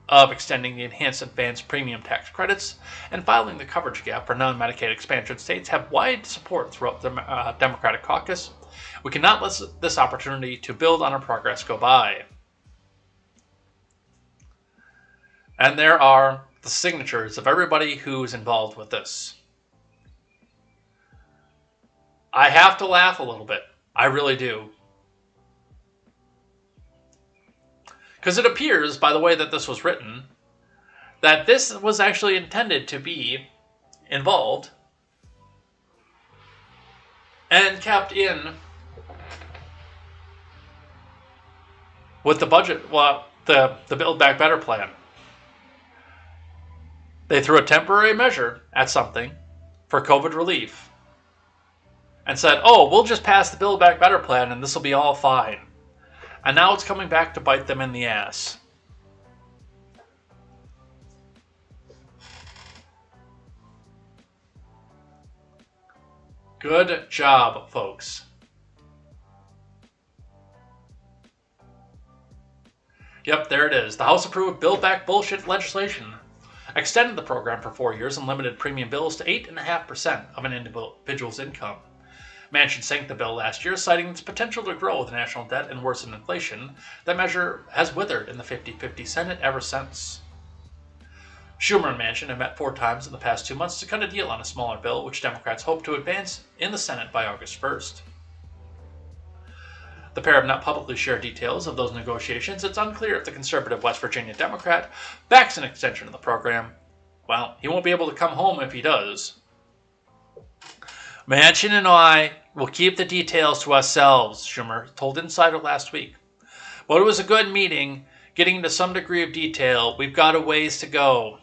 of extending the enhanced advanced premium tax credits and filing the coverage gap for non-Medicaid expansion states have wide support throughout the Democratic caucus. We cannot let this opportunity to build on our progress go by. And there are the signatures of everybody who's involved with this. I have to laugh a little bit. I really do. Because it appears, by the way that this was written, that this was actually intended to be involved and kept in with the budget, well, the Build Back Better plan. They threw a temporary measure at something for COVID relief and said, oh, we'll just pass the Build Back Better plan and this will be all fine. And now it's coming back to bite them in the ass. Good job, folks. Yep, there it is. The House approved Build Back Bullshit legislation. Extended the program for 4 years and limited premium bills to 8.5% of an individual's income. Manchin sank the bill last year, citing its potential to grow the national debt and worsen inflation. That measure has withered in the 50-50 Senate ever since. Schumer and Manchin have met 4 times in the past 2 months to cut a deal on a smaller bill, which Democrats hope to advance in the Senate by August 1st. The pair have not publicly shared details of those negotiations. It's unclear if the conservative West Virginia Democrat backs an extension of the program. Well, he won't be able to come home if he does. Manchin and I will keep the details to ourselves, Schumer told Insider last week. But it was a good meeting, getting into some degree of detail. We've got a ways to go.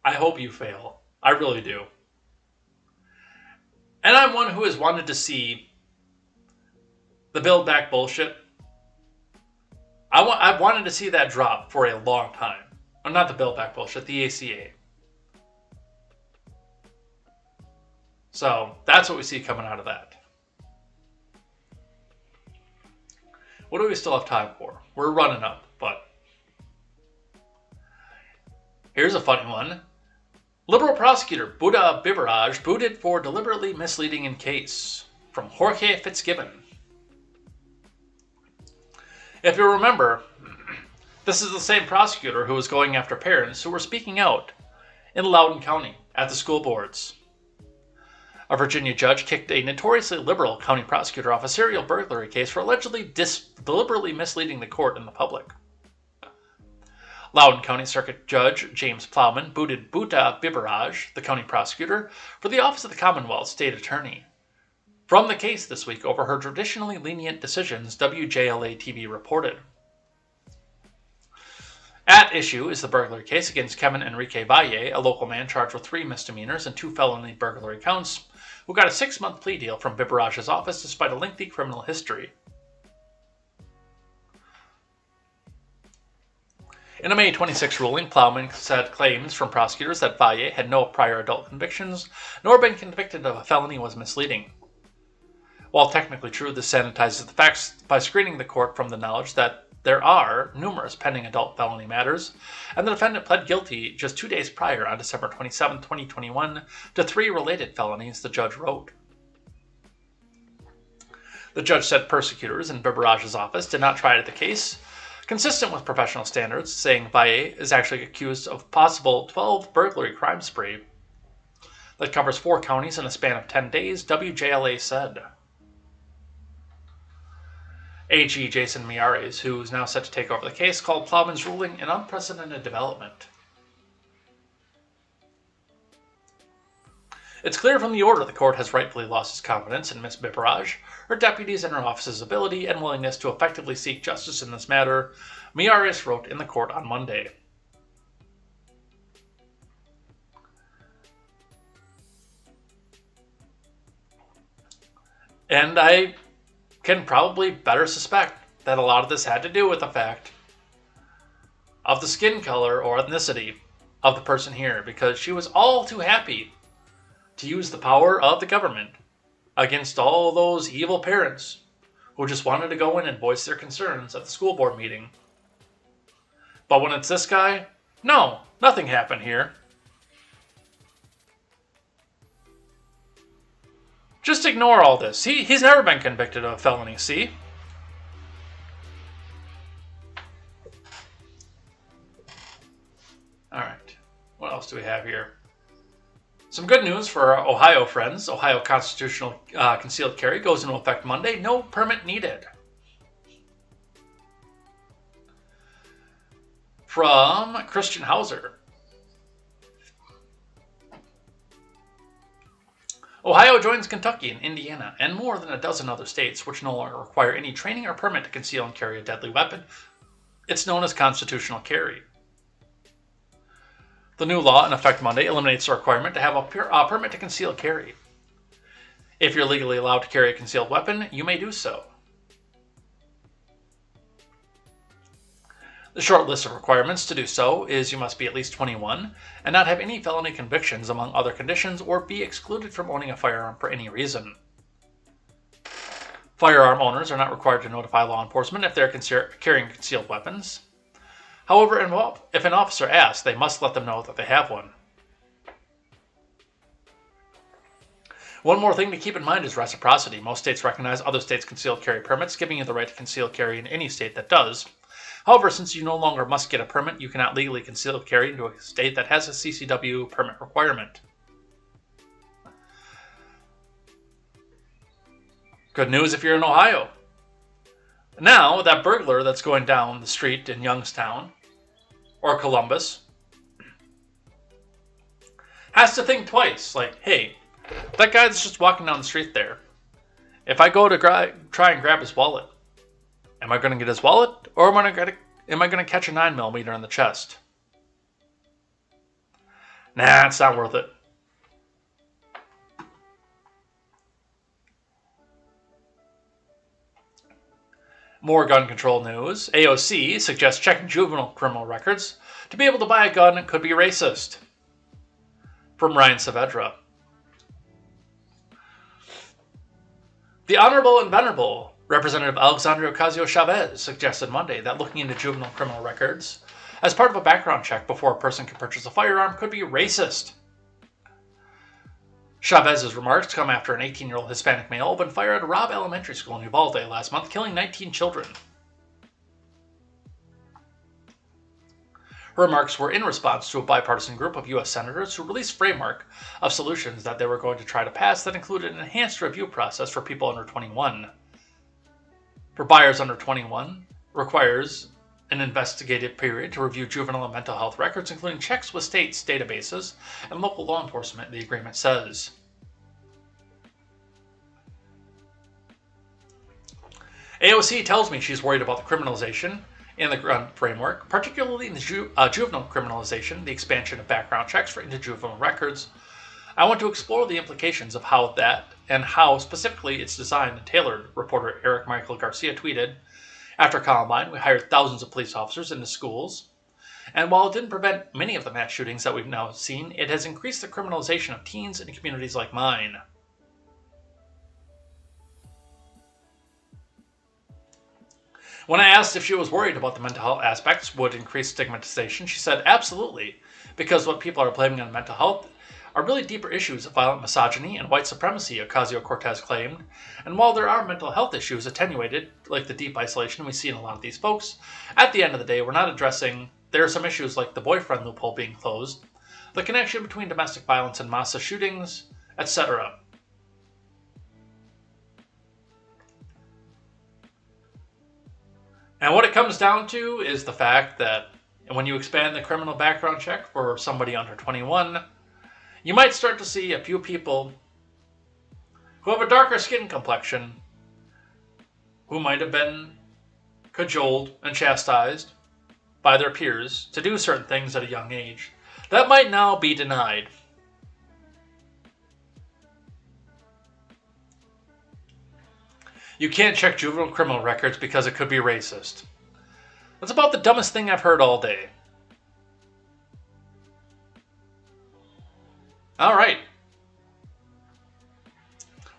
I hope you fail. I really do. And I'm one who has wanted to see the Build Back bullshit. I've wanted to see that drop for a long time. Or not the Build Back bullshit, the ACA. So that's what we see coming out of that. What do we still have time for? We're running up, but here's a funny one. Liberal prosecutor Buddha Biberaj booted for deliberately misleading in case. From Jorge Fitzgibbon. If you remember, this is the same prosecutor who was going after parents who were speaking out in Loudoun County at the school boards. A Virginia judge kicked a notoriously liberal county prosecutor off a serial burglary case for allegedly deliberately misleading the court and the public. Loudoun County Circuit Judge James Plowman booted Buddha Biberaj, the county prosecutor, for the office of the Commonwealth State Attorney from the case this week over her traditionally lenient decisions, WJLA-TV reported. At issue is the burglary case against Kevin Enrique Valle, a local man charged with 3 misdemeanors and 2 felony burglary counts, who got a 6-month plea deal from Biberaj's office despite a lengthy criminal history. In a May 26 ruling, Plowman said claims from prosecutors that Valle had no prior adult convictions nor been convicted of a felony was misleading. While technically true, this sanitizes the facts by screening the court from the knowledge that there are numerous pending adult felony matters, and the defendant pled guilty just 2 days prior on December 27, 2021, to 3 related felonies, the judge wrote. The judge said prosecutors in Biberaj's office did not try the case, consistent with professional standards, saying Valle is actually accused of possible 12 burglary crime spree that covers 4 counties in a span of 10 days, WJLA said. AG Jason Miyares, who is now set to take over the case, called Plowman's ruling an unprecedented development. It's clear from the order the court has rightfully lost its confidence in Ms. Bibaraj, her deputies, and her office's ability and willingness to effectively seek justice in this matter, Miaris wrote in the court on Monday. And I can probably better suspect that a lot of this had to do with the fact of the skin color or ethnicity of the person here, because she was all too happy to use the power of the government against all those evil parents who just wanted to go in and voice their concerns at the school board meeting. But when it's this guy, no, nothing happened here. Just ignore all this. He's never been convicted of a felony, see? Alright, what else do we have here? Some good news for our Ohio friends. Ohio constitutional concealed carry goes into effect Monday. No permit needed. From Christian Hauser. Ohio joins Kentucky and Indiana and more than a dozen other states which no longer require any training or permit to conceal and carry a deadly weapon. It's known as constitutional carry. The new law, in effect Monday, eliminates the requirement to have a permit to conceal carry. If you're legally allowed to carry a concealed weapon, you may do so. The short list of requirements to do so is you must be at least 21 and not have any felony convictions among other conditions or be excluded from owning a firearm for any reason. Firearm owners are not required to notify law enforcement if they're carrying concealed weapons. However, if an officer asks, they must let them know that they have one. One more thing to keep in mind is reciprocity. Most states recognize other states' concealed carry permits, giving you the right to conceal carry in any state that does. However, since you no longer must get a permit, you cannot legally conceal carry into a state that has a CCW permit requirement. Good news if you're in Ohio. Now, that burglar that's going down the street in Youngstown or Columbus has to think twice, like, hey, that guy that's just walking down the street there, if I go to try and grab his wallet, am I going to get his wallet, or am I going to catch a 9mm in the chest? Nah, it's not worth it. More gun control news. AOC suggests checking juvenile criminal records to be able to buy a gun could be racist. From Ryan Saavedra. The Honorable and Venerable Representative Alexandria Ocasio-Chavez suggested Monday that looking into juvenile criminal records as part of a background check before a person can purchase a firearm could be racist. Chavez's remarks come after an 18-year-old Hispanic male opened fire at a Robb Elementary School in Uvalde last month, killing 19 children. Her remarks were in response to a bipartisan group of U.S. senators who released a framework of solutions that they were going to try to pass that included an enhanced review process for people under 21. For buyers under 21, requires an investigative period to review juvenile and mental health records, including checks with states' databases and local law enforcement, the agreement says. AOC tells me she's worried about the criminalization in the gun framework, particularly in the juvenile criminalization, the expansion of background checks into juvenile records. I want to explore the implications of how that and how specifically it's designed and tailored, reporter Eric Michael Garcia tweeted. After Columbine, we hired thousands of police officers into schools. And while it didn't prevent many of the mass shootings that we've now seen, it has increased the criminalization of teens in communities like mine. When I asked if she was worried about the mental health aspects would increase stigmatization, she said absolutely, because what people are blaming on mental health are really deeper issues of violent misogyny and white supremacy, Ocasio-Cortez claimed. And while there are mental health issues attenuated, like the deep isolation we see in a lot of these folks, at the end of the day, we're not addressing, there are some issues like the boyfriend loophole being closed, the connection between domestic violence and mass shootings, etc. And what it comes down to is the fact that when you expand the criminal background check for somebody under 21, you might start to see a few people who have a darker skin complexion who might have been cajoled and chastised by their peers to do certain things at a young age that might now be denied. You can't check juvenile criminal records because it could be racist. That's about the dumbest thing I've heard all day. All right.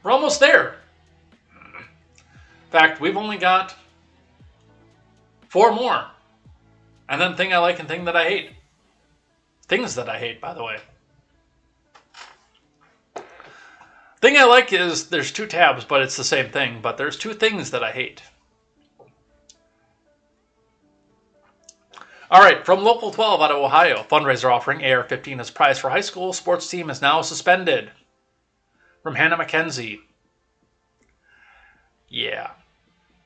We're almost there. In fact, we've only got 4 more. And then thing I like and thing that I hate. Things that I hate, by the way. Thing I like is there's 2 tabs, but it's the same thing. But there's 2 things that I hate. All right, from Local 12 out of Ohio, fundraiser offering AR-15 as prize for high school sports team is now suspended. From Hannah McKenzie. Yeah.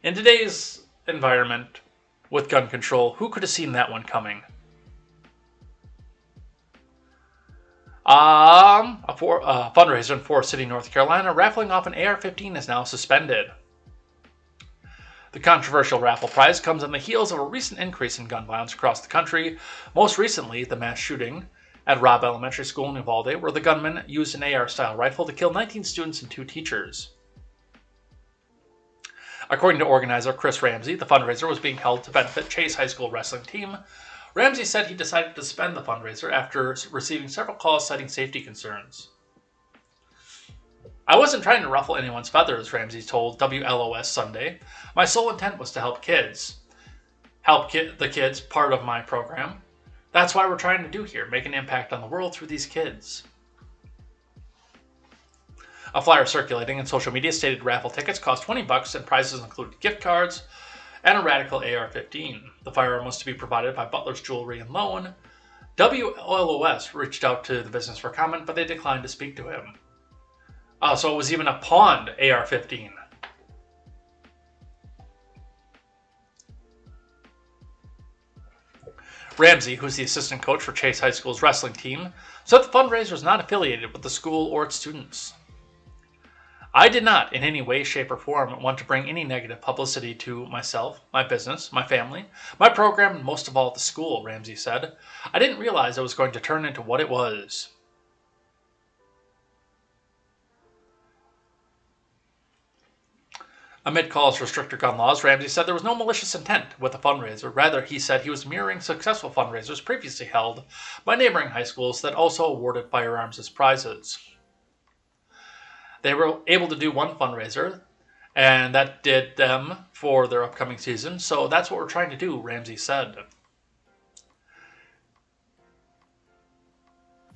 In today's environment with gun control, who could have seen that one coming? A fundraiser in Forest City, North Carolina, raffling off an AR-15 is now suspended. The controversial raffle prize comes on the heels of a recent increase in gun violence across the country, most recently the mass shooting at Robb Elementary School in Uvalde, where the gunman used an AR-style rifle to kill 19 students and 2 teachers. According to organizer Chris Ramsey, the fundraiser was being held to benefit Chase High School wrestling team. Ramsey said he decided to suspend the fundraiser after receiving several calls citing safety concerns. I wasn't trying to ruffle anyone's feathers, Ramsey told WLOS Sunday. My sole intent was to help kids. The kids, part of my program. That's why we're trying to do here, make an impact on the world through these kids. A flyer circulating in social media stated raffle tickets cost $20 and prizes included gift cards and a Radical AR-15. The firearm was to be provided by Butler's Jewelry and Loan. WLOS reached out to the business for comment, but they declined to speak to him. So it was even a pawned AR-15. Ramsey, who's the assistant coach for Chase High School's wrestling team, said the fundraiser is not affiliated with the school or its students. I did not, in any way, shape, or form, want to bring any negative publicity to myself, my business, my family, my program, and most of all the school, Ramsey said. I didn't realize it was going to turn into what it was. Amid calls for stricter gun laws, Ramsey said there was no malicious intent with the fundraiser. Rather, he said he was mirroring successful fundraisers previously held by neighboring high schools that also awarded firearms as prizes. They were able to do one fundraiser, and that did them for their upcoming season, so that's what we're trying to do, Ramsey said.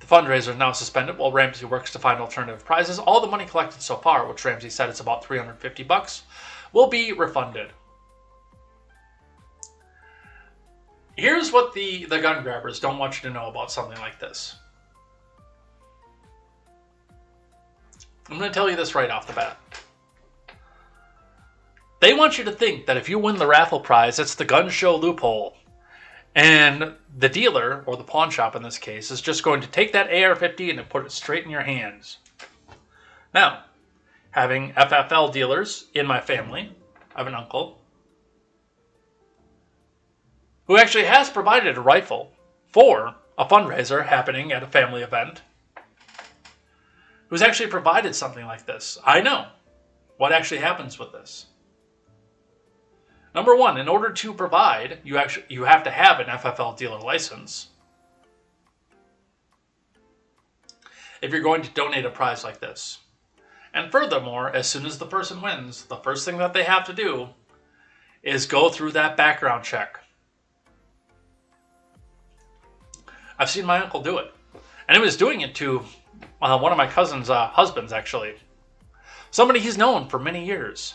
The fundraiser is now suspended while Ramsey works to find alternative prizes. All the money collected so far, which Ramsey said is about $350, will be refunded. Here's what the gun grabbers don't want you to know about something like this. I'm going to tell you this right off the bat. They want you to think that if you win the raffle prize, it's the gun show loophole. And the dealer, or the pawn shop in this case, is just going to take that AR-15 and put it straight in your hands. Now, having FFL dealers in my family, I have an uncle who actually has provided a rifle for a fundraiser happening at a family event, who's actually provided something like this. I know what actually happens with this. Number one, in order to provide, you have to have an FFL dealer license. If you're going to donate a prize like this. And furthermore, as soon as the person wins, the first thing that they have to do is go through that background check. I've seen my uncle do it. And he was doing it to one of my cousin's husbands, actually. Somebody he's known for many years.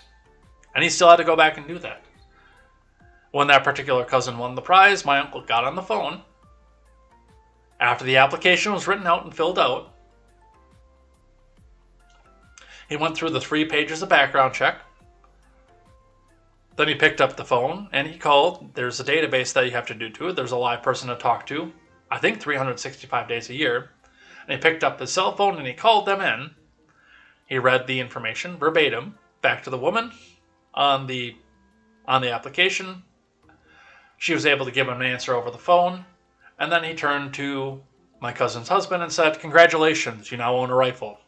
And he still had to go back and do that. When that particular cousin won the prize, my uncle got on the phone. After the application was written out and filled out, he went through the 3 pages of background check. Then he picked up the phone and he called. There's a database that you have to do to it. There's a live person to talk to. I think 365 days a year. And he picked up his cell phone and he called them in. He read the information verbatim back to the woman on the application. She was able to give him an answer over the phone. And then he turned to my cousin's husband and said, "Congratulations, you now own a rifle."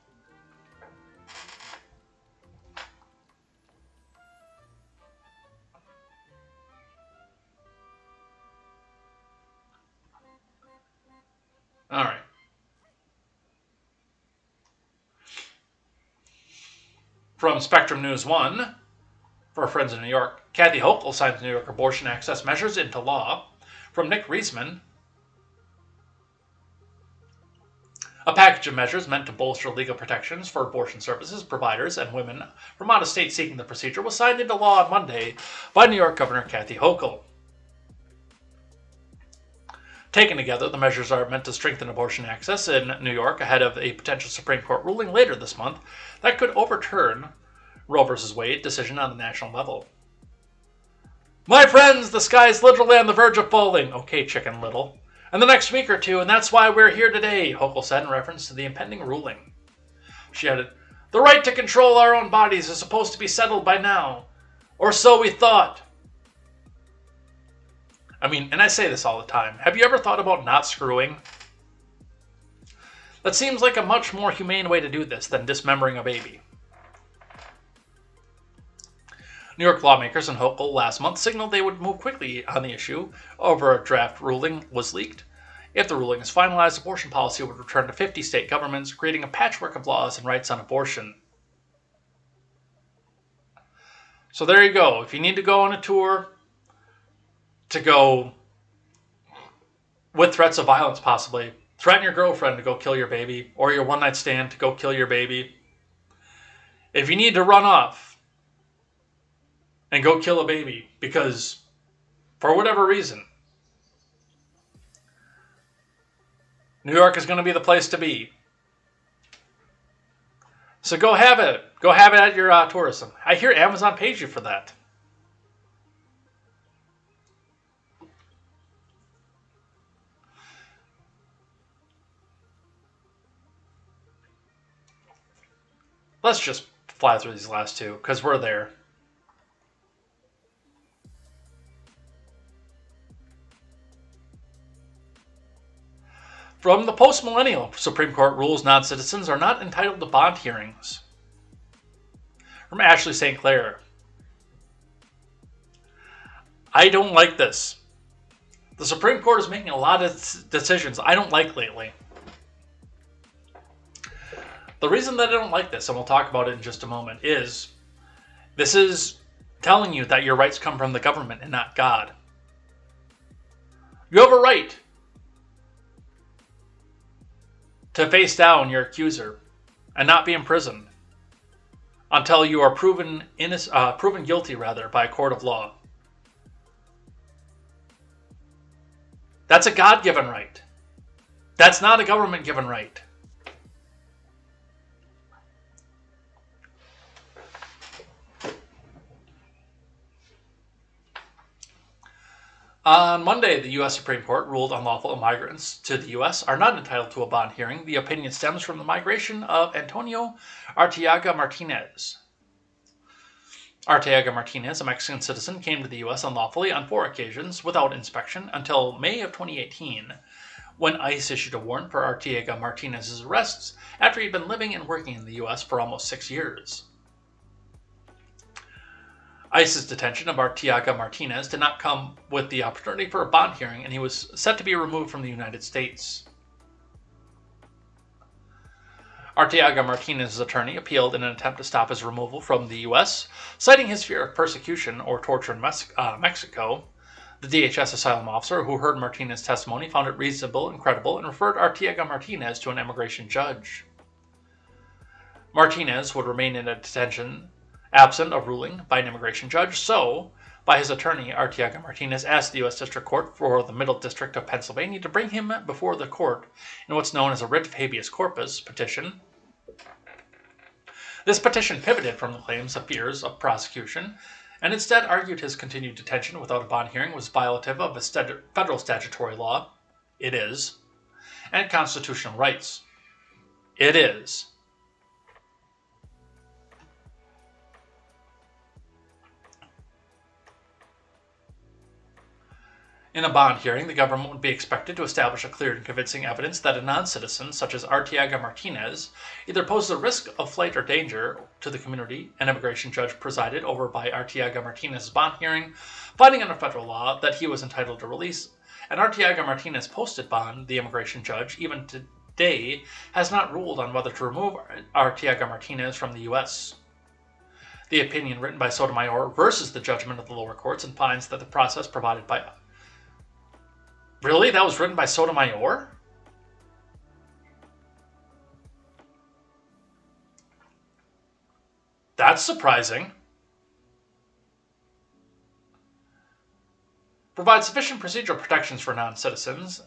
All right. From Spectrum News 1, for our friends in New York, Kathy Hochul signs New York abortion access measures into law. From Nick Reisman, a package of measures meant to bolster legal protections for abortion services providers and women from out of state seeking the procedure was signed into law on Monday by New York Governor Kathy Hochul. Taken together, the measures are meant to strengthen abortion access in New York ahead of a potential Supreme Court ruling later this month that could overturn Roe v. Wade decision on the national level. "My friends, the sky's literally on the verge of falling." Okay, Chicken Little. "In the next week or two, and that's why we're here today," Hochul said in reference to the impending ruling. She added, "The right to control our own bodies is supposed to be settled by now. Or so we thought." I mean, and I say this all the time, have you ever thought about not screwing? That seems like a much more humane way to do this than dismembering a baby. New York lawmakers and Hochul last month signaled they would move quickly on the issue over a draft ruling was leaked. If the ruling is finalized, abortion policy would return to 50 state governments, creating a patchwork of laws and rights on abortion. So there you go. If you need to go on a tour, to go with threats of violence possibly, threaten your girlfriend to go kill your baby, or your one-night stand to go kill your baby. If you need to run off and go kill a baby because, for whatever reason, New York is going to be the place to be. So go have it. Go have it at your tourism. I hear Amazon pays you for that. Let's just fly through these last two, because we're there. From the post-millennial, Supreme Court rules non-citizens are not entitled to bond hearings. From Ashley St. Clair. I don't like this. The Supreme Court is making a lot of decisions I don't like lately. The reason that I don't like this, and we'll talk about it in just a moment, is this is telling you that your rights come from the government and not God. You have a right to face down your accuser and not be imprisoned until you are proven guilty by a court of law. That's a God-given right. That's not a government-given right. On Monday, the U.S. Supreme Court ruled unlawful immigrants to the U.S. are not entitled to a bond hearing. The opinion stems from the migration of Antonio Arteaga Martinez. Arteaga Martinez, a Mexican citizen, came to the U.S. unlawfully on 4 occasions without inspection until May of 2018, when ICE issued a warrant for Arteaga Martinez's arrests after he'd been living and working in the U.S. for almost 6 years. ICE's detention of Arteaga Martinez did not come with the opportunity for a bond hearing, and he was set to be removed from the United States. Arteaga Martinez's attorney appealed in an attempt to stop his removal from the U.S., citing his fear of persecution or torture in Mexico. The DHS asylum officer who heard Martinez's testimony found it reasonable and credible and referred Arteaga Martinez to an immigration judge. Martinez would remain in a detention absent a ruling by an immigration judge, so, by his attorney, Arteaga Martinez asked the U.S. District Court for the Middle District of Pennsylvania to bring him before the court in what's known as a writ of habeas corpus petition. This petition pivoted from the claims of fears of prosecution and instead argued his continued detention without a bond hearing was violative of federal statutory law, it is, and constitutional rights. It is. In a bond hearing, the government would be expected to establish a clear and convincing evidence that a non-citizen, such as Arteaga Martinez, either poses a risk of flight or danger to the community. An immigration judge presided over by Arteaga Martinez's bond hearing, finding under federal law that he was entitled to release. And Arteaga Martinez posted bond. The immigration judge, even today, has not ruled on whether to remove Arteaga Martinez from the U.S. The opinion written by Sotomayor reverses the judgment of the lower courts and finds that the process provided by... Really? That was written by Sotomayor? That's surprising. Provides sufficient procedural protections for non-citizens,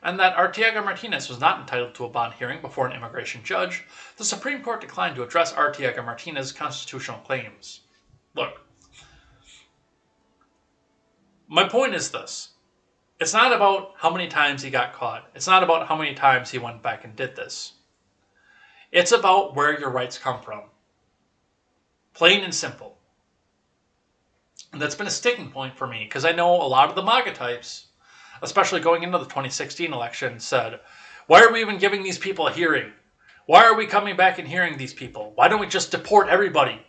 and that Arteaga Martinez was not entitled to a bond hearing before an immigration judge. The Supreme Court declined to address Arteaga Martinez's constitutional claims. Look, my point is this. It's not about how many times he got caught. It's not about how many times he went back and did this. It's about where your rights come from. Plain and simple. And that's been a sticking point for me, because I know a lot of the MAGA types, especially going into the 2016 election, said, why are we even giving these people a hearing? Why are we coming back and hearing these people? Why don't we just deport everybody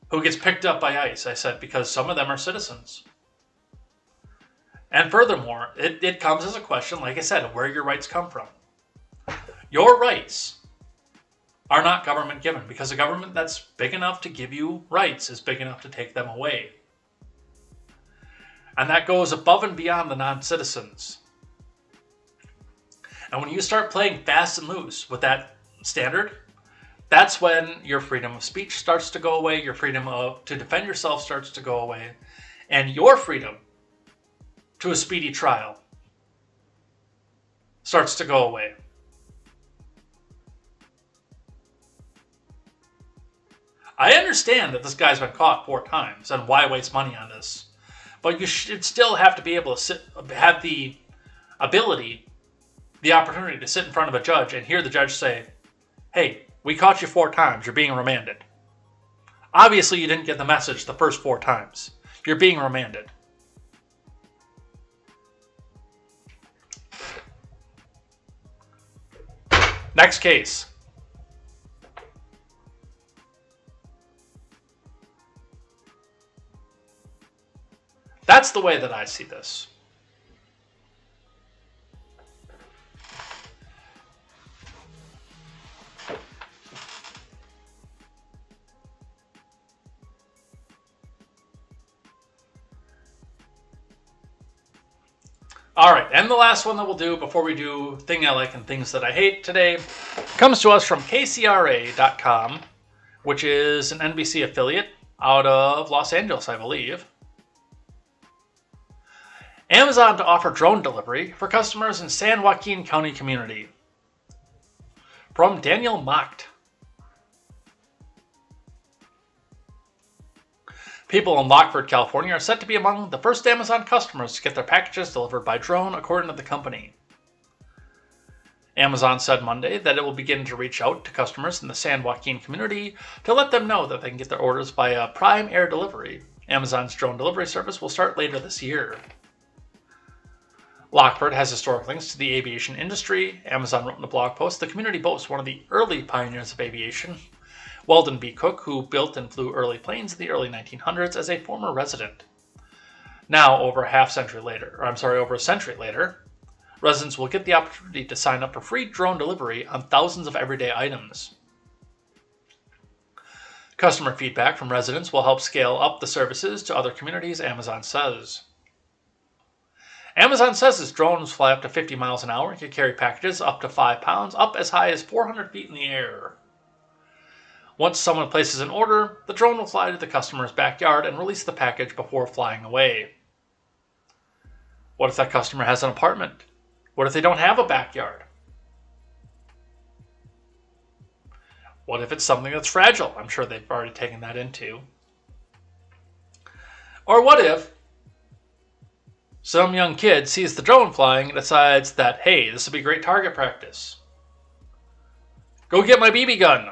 who gets picked up by ICE? I said, because some of them are citizens. And furthermore, it comes as a question, like I said, of where your rights come from. Your rights are not government given, because a government that's big enough to give you rights is big enough to take them away. And that goes above and beyond the non-citizens. And when you start playing fast and loose with that standard, that's when your freedom of speech starts to go away, your freedom to defend yourself starts to go away, and your freedom to a speedy trial starts to go away. I understand that this guy's been caught 4 times, and why waste money on this? But you should still have to be able to have the ability, the opportunity to sit in front of a judge and hear the judge say, hey, we caught you 4 times, you're being remanded. Obviously you didn't get the message the first 4 times. You're being remanded. Next case. That's the way that I see this. All right, and the last one that we'll do before we do Thing I Like and Things That I Hate today comes to us from KCRA.com, which is an NBC affiliate out of Los Angeles, I believe. Amazon to offer drone delivery for customers in San Joaquin County community. From Daniel Macht. People in Lockford, California are set to be among the first Amazon customers to get their packages delivered by drone, according to the company. Amazon said Monday that it will begin to reach out to customers in the San Joaquin community to let them know that they can get their orders via Prime Air Delivery. Amazon's drone delivery service will start later this year. Lockford has historic links to the aviation industry. Amazon wrote in a blog post, the community boasts one of the early pioneers of aviation, Weldon B. Cook, who built and flew early planes in the early 1900s as a former resident. Now, over a century later, residents will get the opportunity to sign up for free drone delivery on thousands of everyday items. Customer feedback from residents will help scale up the services to other communities, Amazon says. Amazon says its drones fly up to 50 miles an hour and can carry packages up to 5 pounds, up as high as 400 feet in the air. Once someone places an order, the drone will fly to the customer's backyard and release the package before flying away. What if that customer has an apartment? What if they don't have a backyard? What if it's something that's fragile? I'm sure they've already taken that into. Or what if some young kid sees the drone flying and decides that, hey, this would be great target practice. Go get my BB gun.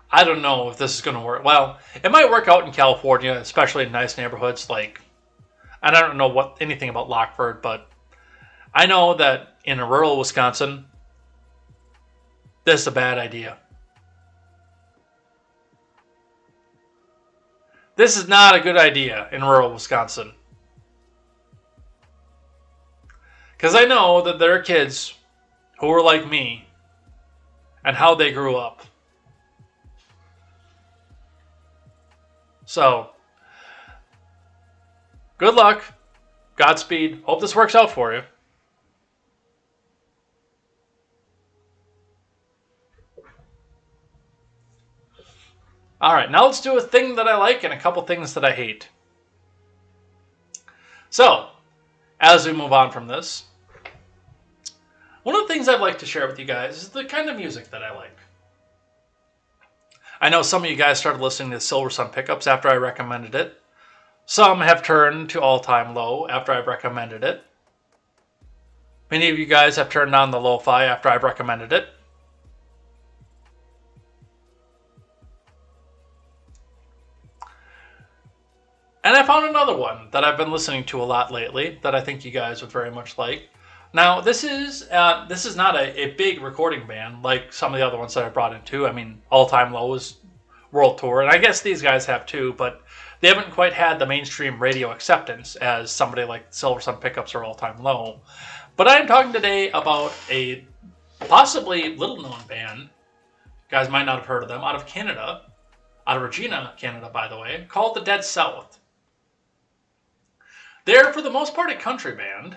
I don't know if this is going to work. Well, it might work out in California, especially in nice neighborhoods like, and I don't know anything about Lockford, but I know that in rural Wisconsin, this is a bad idea. This is not a good idea in rural Wisconsin. Because I know that there are kids who are like me and how they grew up. So, good luck. Godspeed. Hope this works out for you. Alright, now let's do a thing that I like and a couple things that I hate. So, as we move on from this, one of the things I'd like to share with you guys is the kind of music that I like. I know some of you guys started listening to Silver Sun Pickups after I recommended it. Some have turned to All Time Low after I've recommended it. Many of you guys have turned on the lo-fi after I've recommended it. And I found another one that I've been listening to a lot lately that I think you guys would very much like. Now, this is not a big recording band like some of the other ones that I brought into. I mean, All Time Low is World Tour, and I guess these guys have too, but they haven't quite had the mainstream radio acceptance as somebody like Silver Sun Pickups or All Time Low. But I am talking today about a possibly little-known band. You guys might not have heard of them. Out of Canada, out of Regina, Canada, by the way, called the Dead South. They're, for the most part, a country band.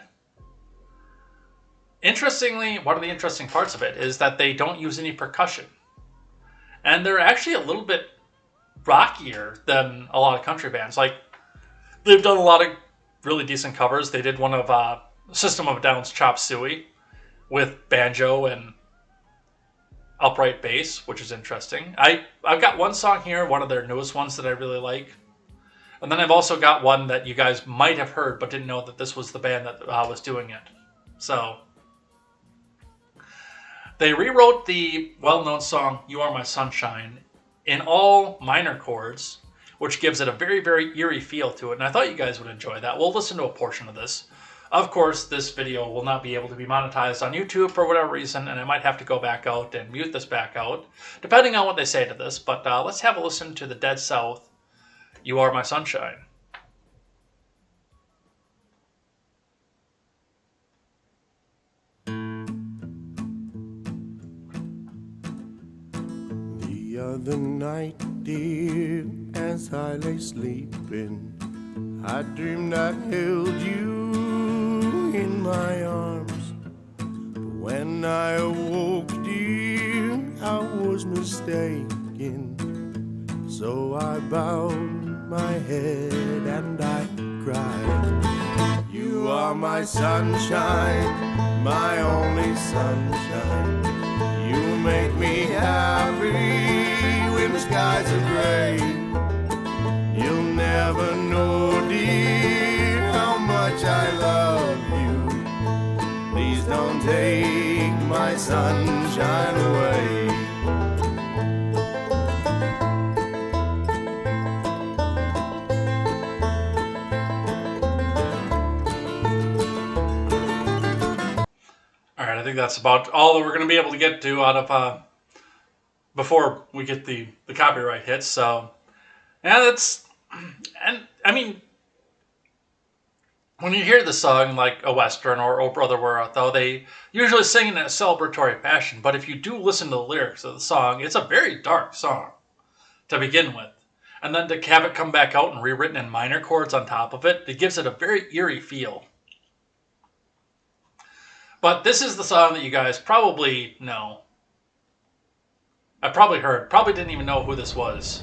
Interestingly, one of the interesting parts of it is that they don't use any percussion. And they're actually a little bit rockier than a lot of country bands. Like, they've done a lot of really decent covers. They did one of System of a Down's Chop Suey with banjo and upright bass, which is interesting. I've got one song here, one of their newest ones that I really like. And then I've also got one that you guys might have heard but didn't know that this was the band that was doing it. So, they rewrote the well-known song, You Are My Sunshine, in all minor chords, which gives it a very, very eerie feel to it. And I thought you guys would enjoy that. We'll listen to a portion of this. Of course, this video will not be able to be monetized on YouTube for whatever reason, and I might have to go back out and mute this back out, depending on what they say to this. But let's have a listen to the Dead South, You Are My Sunshine. The other night, dear, as I lay sleeping, I dreamed I held you in my arms. But when I awoke, dear, I was mistaken. So I bowed my head and I cried. You are my sunshine, my only sunshine. You make me happy when the skies are gray. You'll never know, dear, how much I love you. Please don't take my sunshine away. I think that's about all that we're going to be able to get to out of before we get the copyright hits. So, yeah, and I mean, when you hear the song like a Western or Oh Brother Where Art Thou, they usually sing in a celebratory fashion. But if you do listen to the lyrics of the song, it's a very dark song to begin with. And then to have it come back out and rewritten in minor chords on top of it, it gives it a very eerie feel. But this is the song that you guys probably know. I probably heard, probably didn't even know who this was.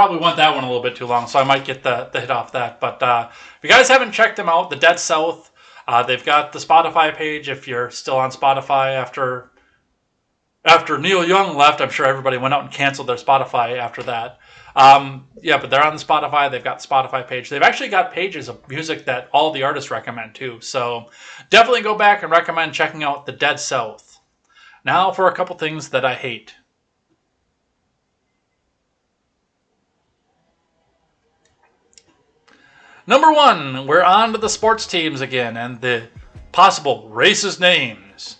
probably went that one a little bit too long, so I might get the hit off that. But if you guys haven't checked them out, the Dead South, they've got the Spotify page. If you're still on Spotify after Neil Young left, I'm sure everybody went out and canceled their Spotify after that. Yeah, but they're on the Spotify. They've got the Spotify page. They've actually got pages of music that all the artists recommend too. So definitely go back and recommend checking out the Dead South. Now for a couple things that I hate. Number one, we're on to the sports teams again and the possible racist names.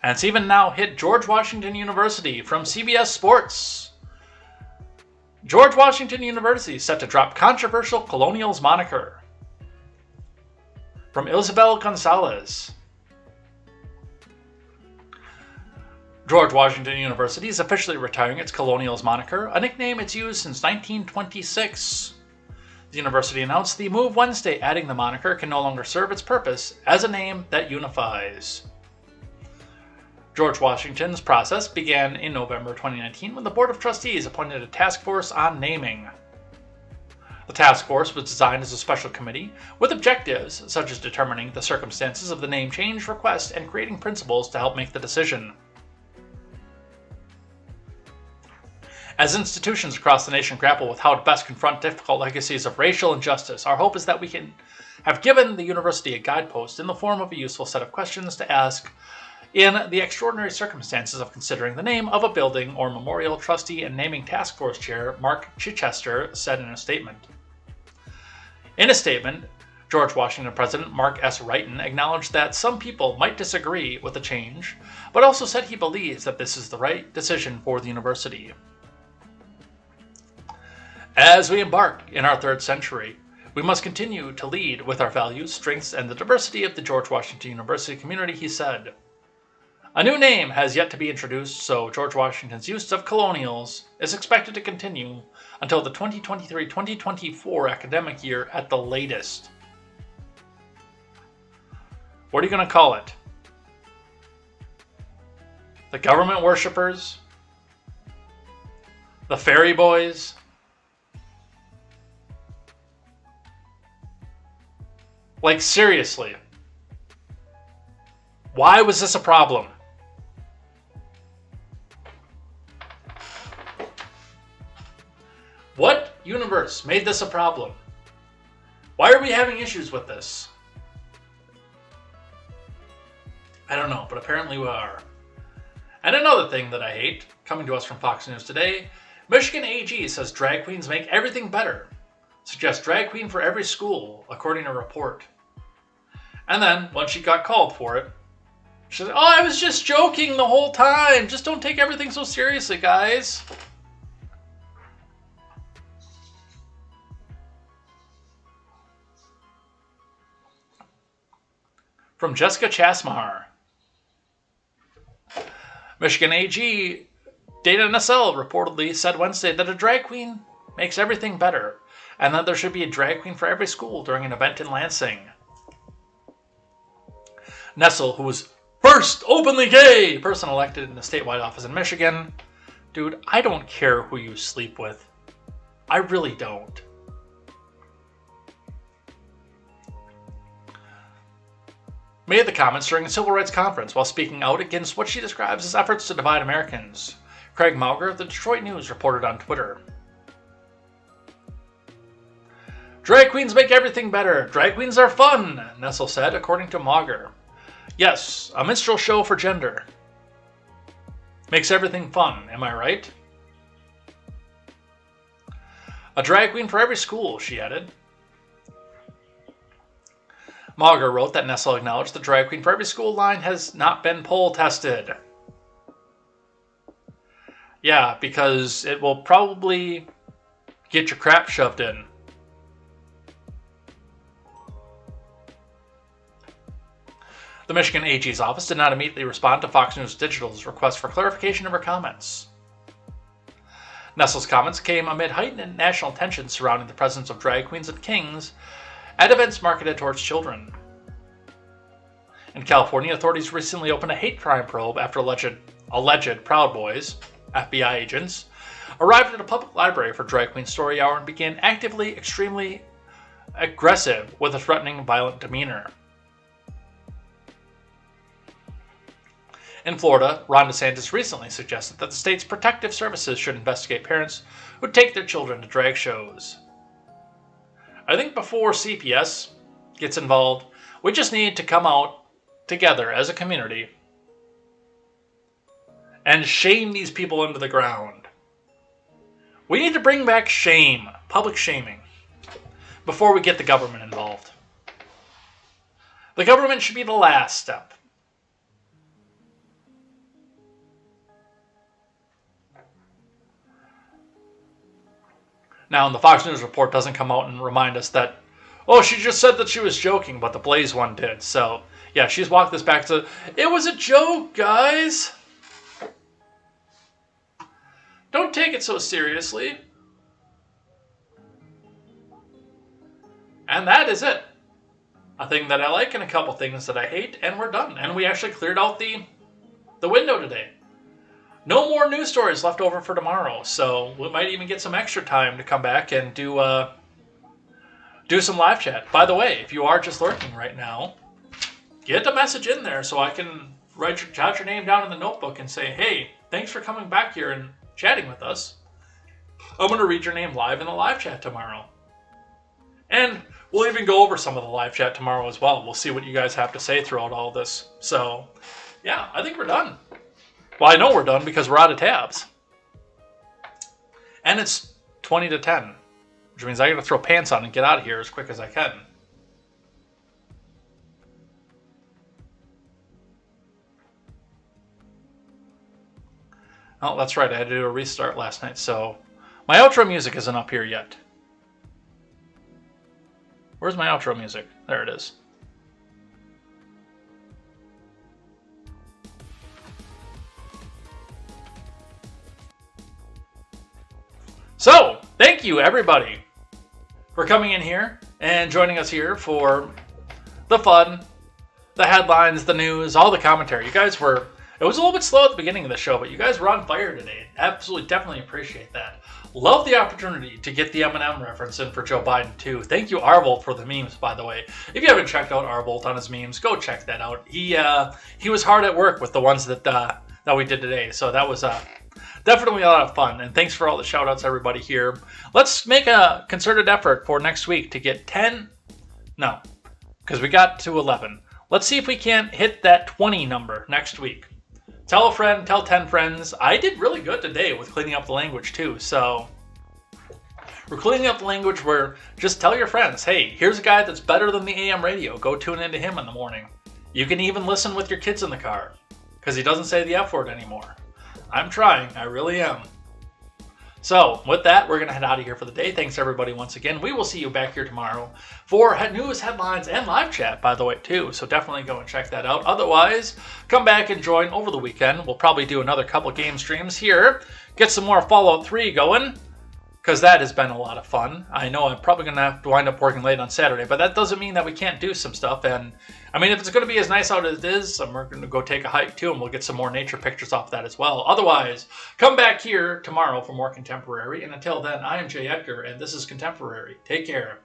And it's even now hit George Washington University from CBS Sports. George Washington University is set to drop controversial Colonials moniker. From Isabel Gonzalez. George Washington University is officially retiring its Colonials moniker, a nickname it's used since 1926. The university announced the move Wednesday, adding the moniker can no longer serve its purpose as a name that unifies. George Washington's process began in November 2019 when the Board of Trustees appointed a task force on naming. The task force was designed as a special committee with objectives such as determining the circumstances of the name change request and creating principles to help make the decision. As institutions across the nation grapple with how to best confront difficult legacies of racial injustice, our hope is that we can have given the university a guidepost in the form of a useful set of questions to ask in the extraordinary circumstances of considering the name of a building or memorial. Trustee and naming task force chair Mark Chichester said in a statement. In a statement, George Washington President Mark S. Wrighton acknowledged that some people might disagree with the change, but also said he believes that this is the right decision for the university. As we embark in our third century, we must continue to lead with our values, strengths, and the diversity of the George Washington University community, he said. A new name has yet to be introduced, so George Washington's use of Colonials is expected to continue until the 2023-2024 academic year at the latest. What are you going to call it? The government worshippers? The fairy boys? Like, seriously. Why was this a problem? What universe made this a problem? Why are we having issues with this? I don't know, but apparently we are. And another thing that I hate, coming to us from Fox News today, Michigan AG says drag queens make everything better. Suggests drag queen for every school, according to a report. And then, once she got called for it, she said, "Oh, I was just joking the whole time. Just don't take everything so seriously, guys." From Jessica Chasmar. Michigan AG Dana Nassel reportedly said Wednesday that a drag queen makes everything better, and that there should be a drag queen for every school during an event in Lansing. Nessel, who was first openly gay person elected in the statewide office in Michigan. Dude, I don't care who you sleep with. I really don't. Made the comments during a civil rights conference while speaking out against what she describes as efforts to divide Americans. Craig Mauger of the Detroit News reported on Twitter. Drag queens make everything better. Drag queens are fun, Nessel said, according to Mauger. Yes, a minstrel show for gender. Makes everything fun, am I right? A drag queen for every school, she added. Mauger wrote that Nessel acknowledged the drag queen for every school line has not been poll tested. Yeah, because it will probably get your crap shoved in. The Michigan AG's office did not immediately respond to Fox News Digital's request for clarification of her comments. Nessel's comments came amid heightened national tension surrounding the presence of drag queens and kings at events marketed towards children. In California, authorities recently opened a hate crime probe after alleged Proud Boys, FBI agents, arrived at a public library for Drag Queen Story Hour and began actively, extremely aggressive with a threatening, violent demeanor. In Florida, Ron DeSantis recently suggested that the state's protective services should investigate parents who take their children to drag shows. I think before CPS gets involved, we just need to come out together as a community and shame these people into the ground. We need to bring back shame, public shaming, before we get the government involved. The government should be the last step. Now, the Fox News report doesn't come out and remind us that, oh, she just said that she was joking, but the Blaze one did. So, yeah, she's walked this back to, it was a joke, guys. Don't take it so seriously. And that is it. A thing that I like and a couple things that I hate, and we're done. And we actually cleared out the window today. No more news stories left over for tomorrow, so we might even get some extra time to come back and do some live chat. By the way, if you are just lurking right now, get a message in there so I can jot your name down in the notebook and say, hey, thanks for coming back here and chatting with us. I'm going to read your name live in the live chat tomorrow. And we'll even go over some of the live chat tomorrow as well. We'll see what you guys have to say throughout all this. So, yeah, I think we're done. Well, I know we're done because we're out of tabs. And it's 20 to 10, which means I got to throw pants on and get out of here as quick as I can. Oh, that's right. I had to do a restart last night, so my outro music isn't up here yet. Where's my outro music? There it is. So, thank you everybody for coming in here and joining us here for the fun, the headlines, the news, all the commentary. You guys were, it was a little bit slow at the beginning of the show, but you guys were on fire today. Absolutely, definitely appreciate that. Love the opportunity to get the M&M reference in for Joe Biden too. Thank you Arvold for the memes, by the way. If you haven't checked out Arvold on his memes, go check that out. He was hard at work with the ones that we did today, so that was definitely a lot of fun, and thanks for all the shout-outs, everybody here. Let's make a concerted effort for next week to get 10... No, because we got to 11. Let's see if we can't hit that 20 number next week. Tell a friend, tell 10 friends. I did really good today with cleaning up the language, too, so... We're cleaning up the language where just tell your friends, hey, here's a guy that's better than the AM radio. Go tune into him in the morning. You can even listen with your kids in the car, because he doesn't say the F word anymore. I'm trying. I really am. So, with that, we're going to head out of here for the day. Thanks, everybody, once again. We will see you back here tomorrow for news, headlines, and live chat, by the way, too. So definitely go and check that out. Otherwise, come back and join over the weekend. We'll probably do another couple game streams here. Get some more Fallout 3 going, because that has been a lot of fun. I know I'm probably going to have to wind up working late on Saturday, but that doesn't mean that we can't do some stuff. And I mean, if it's going to be as nice out as it is, we're going to go take a hike too, and we'll get some more nature pictures off that as well. Otherwise, come back here tomorrow for more Contemporary. And until then, I am Jay Edgar, and this is Contemporary. Take care.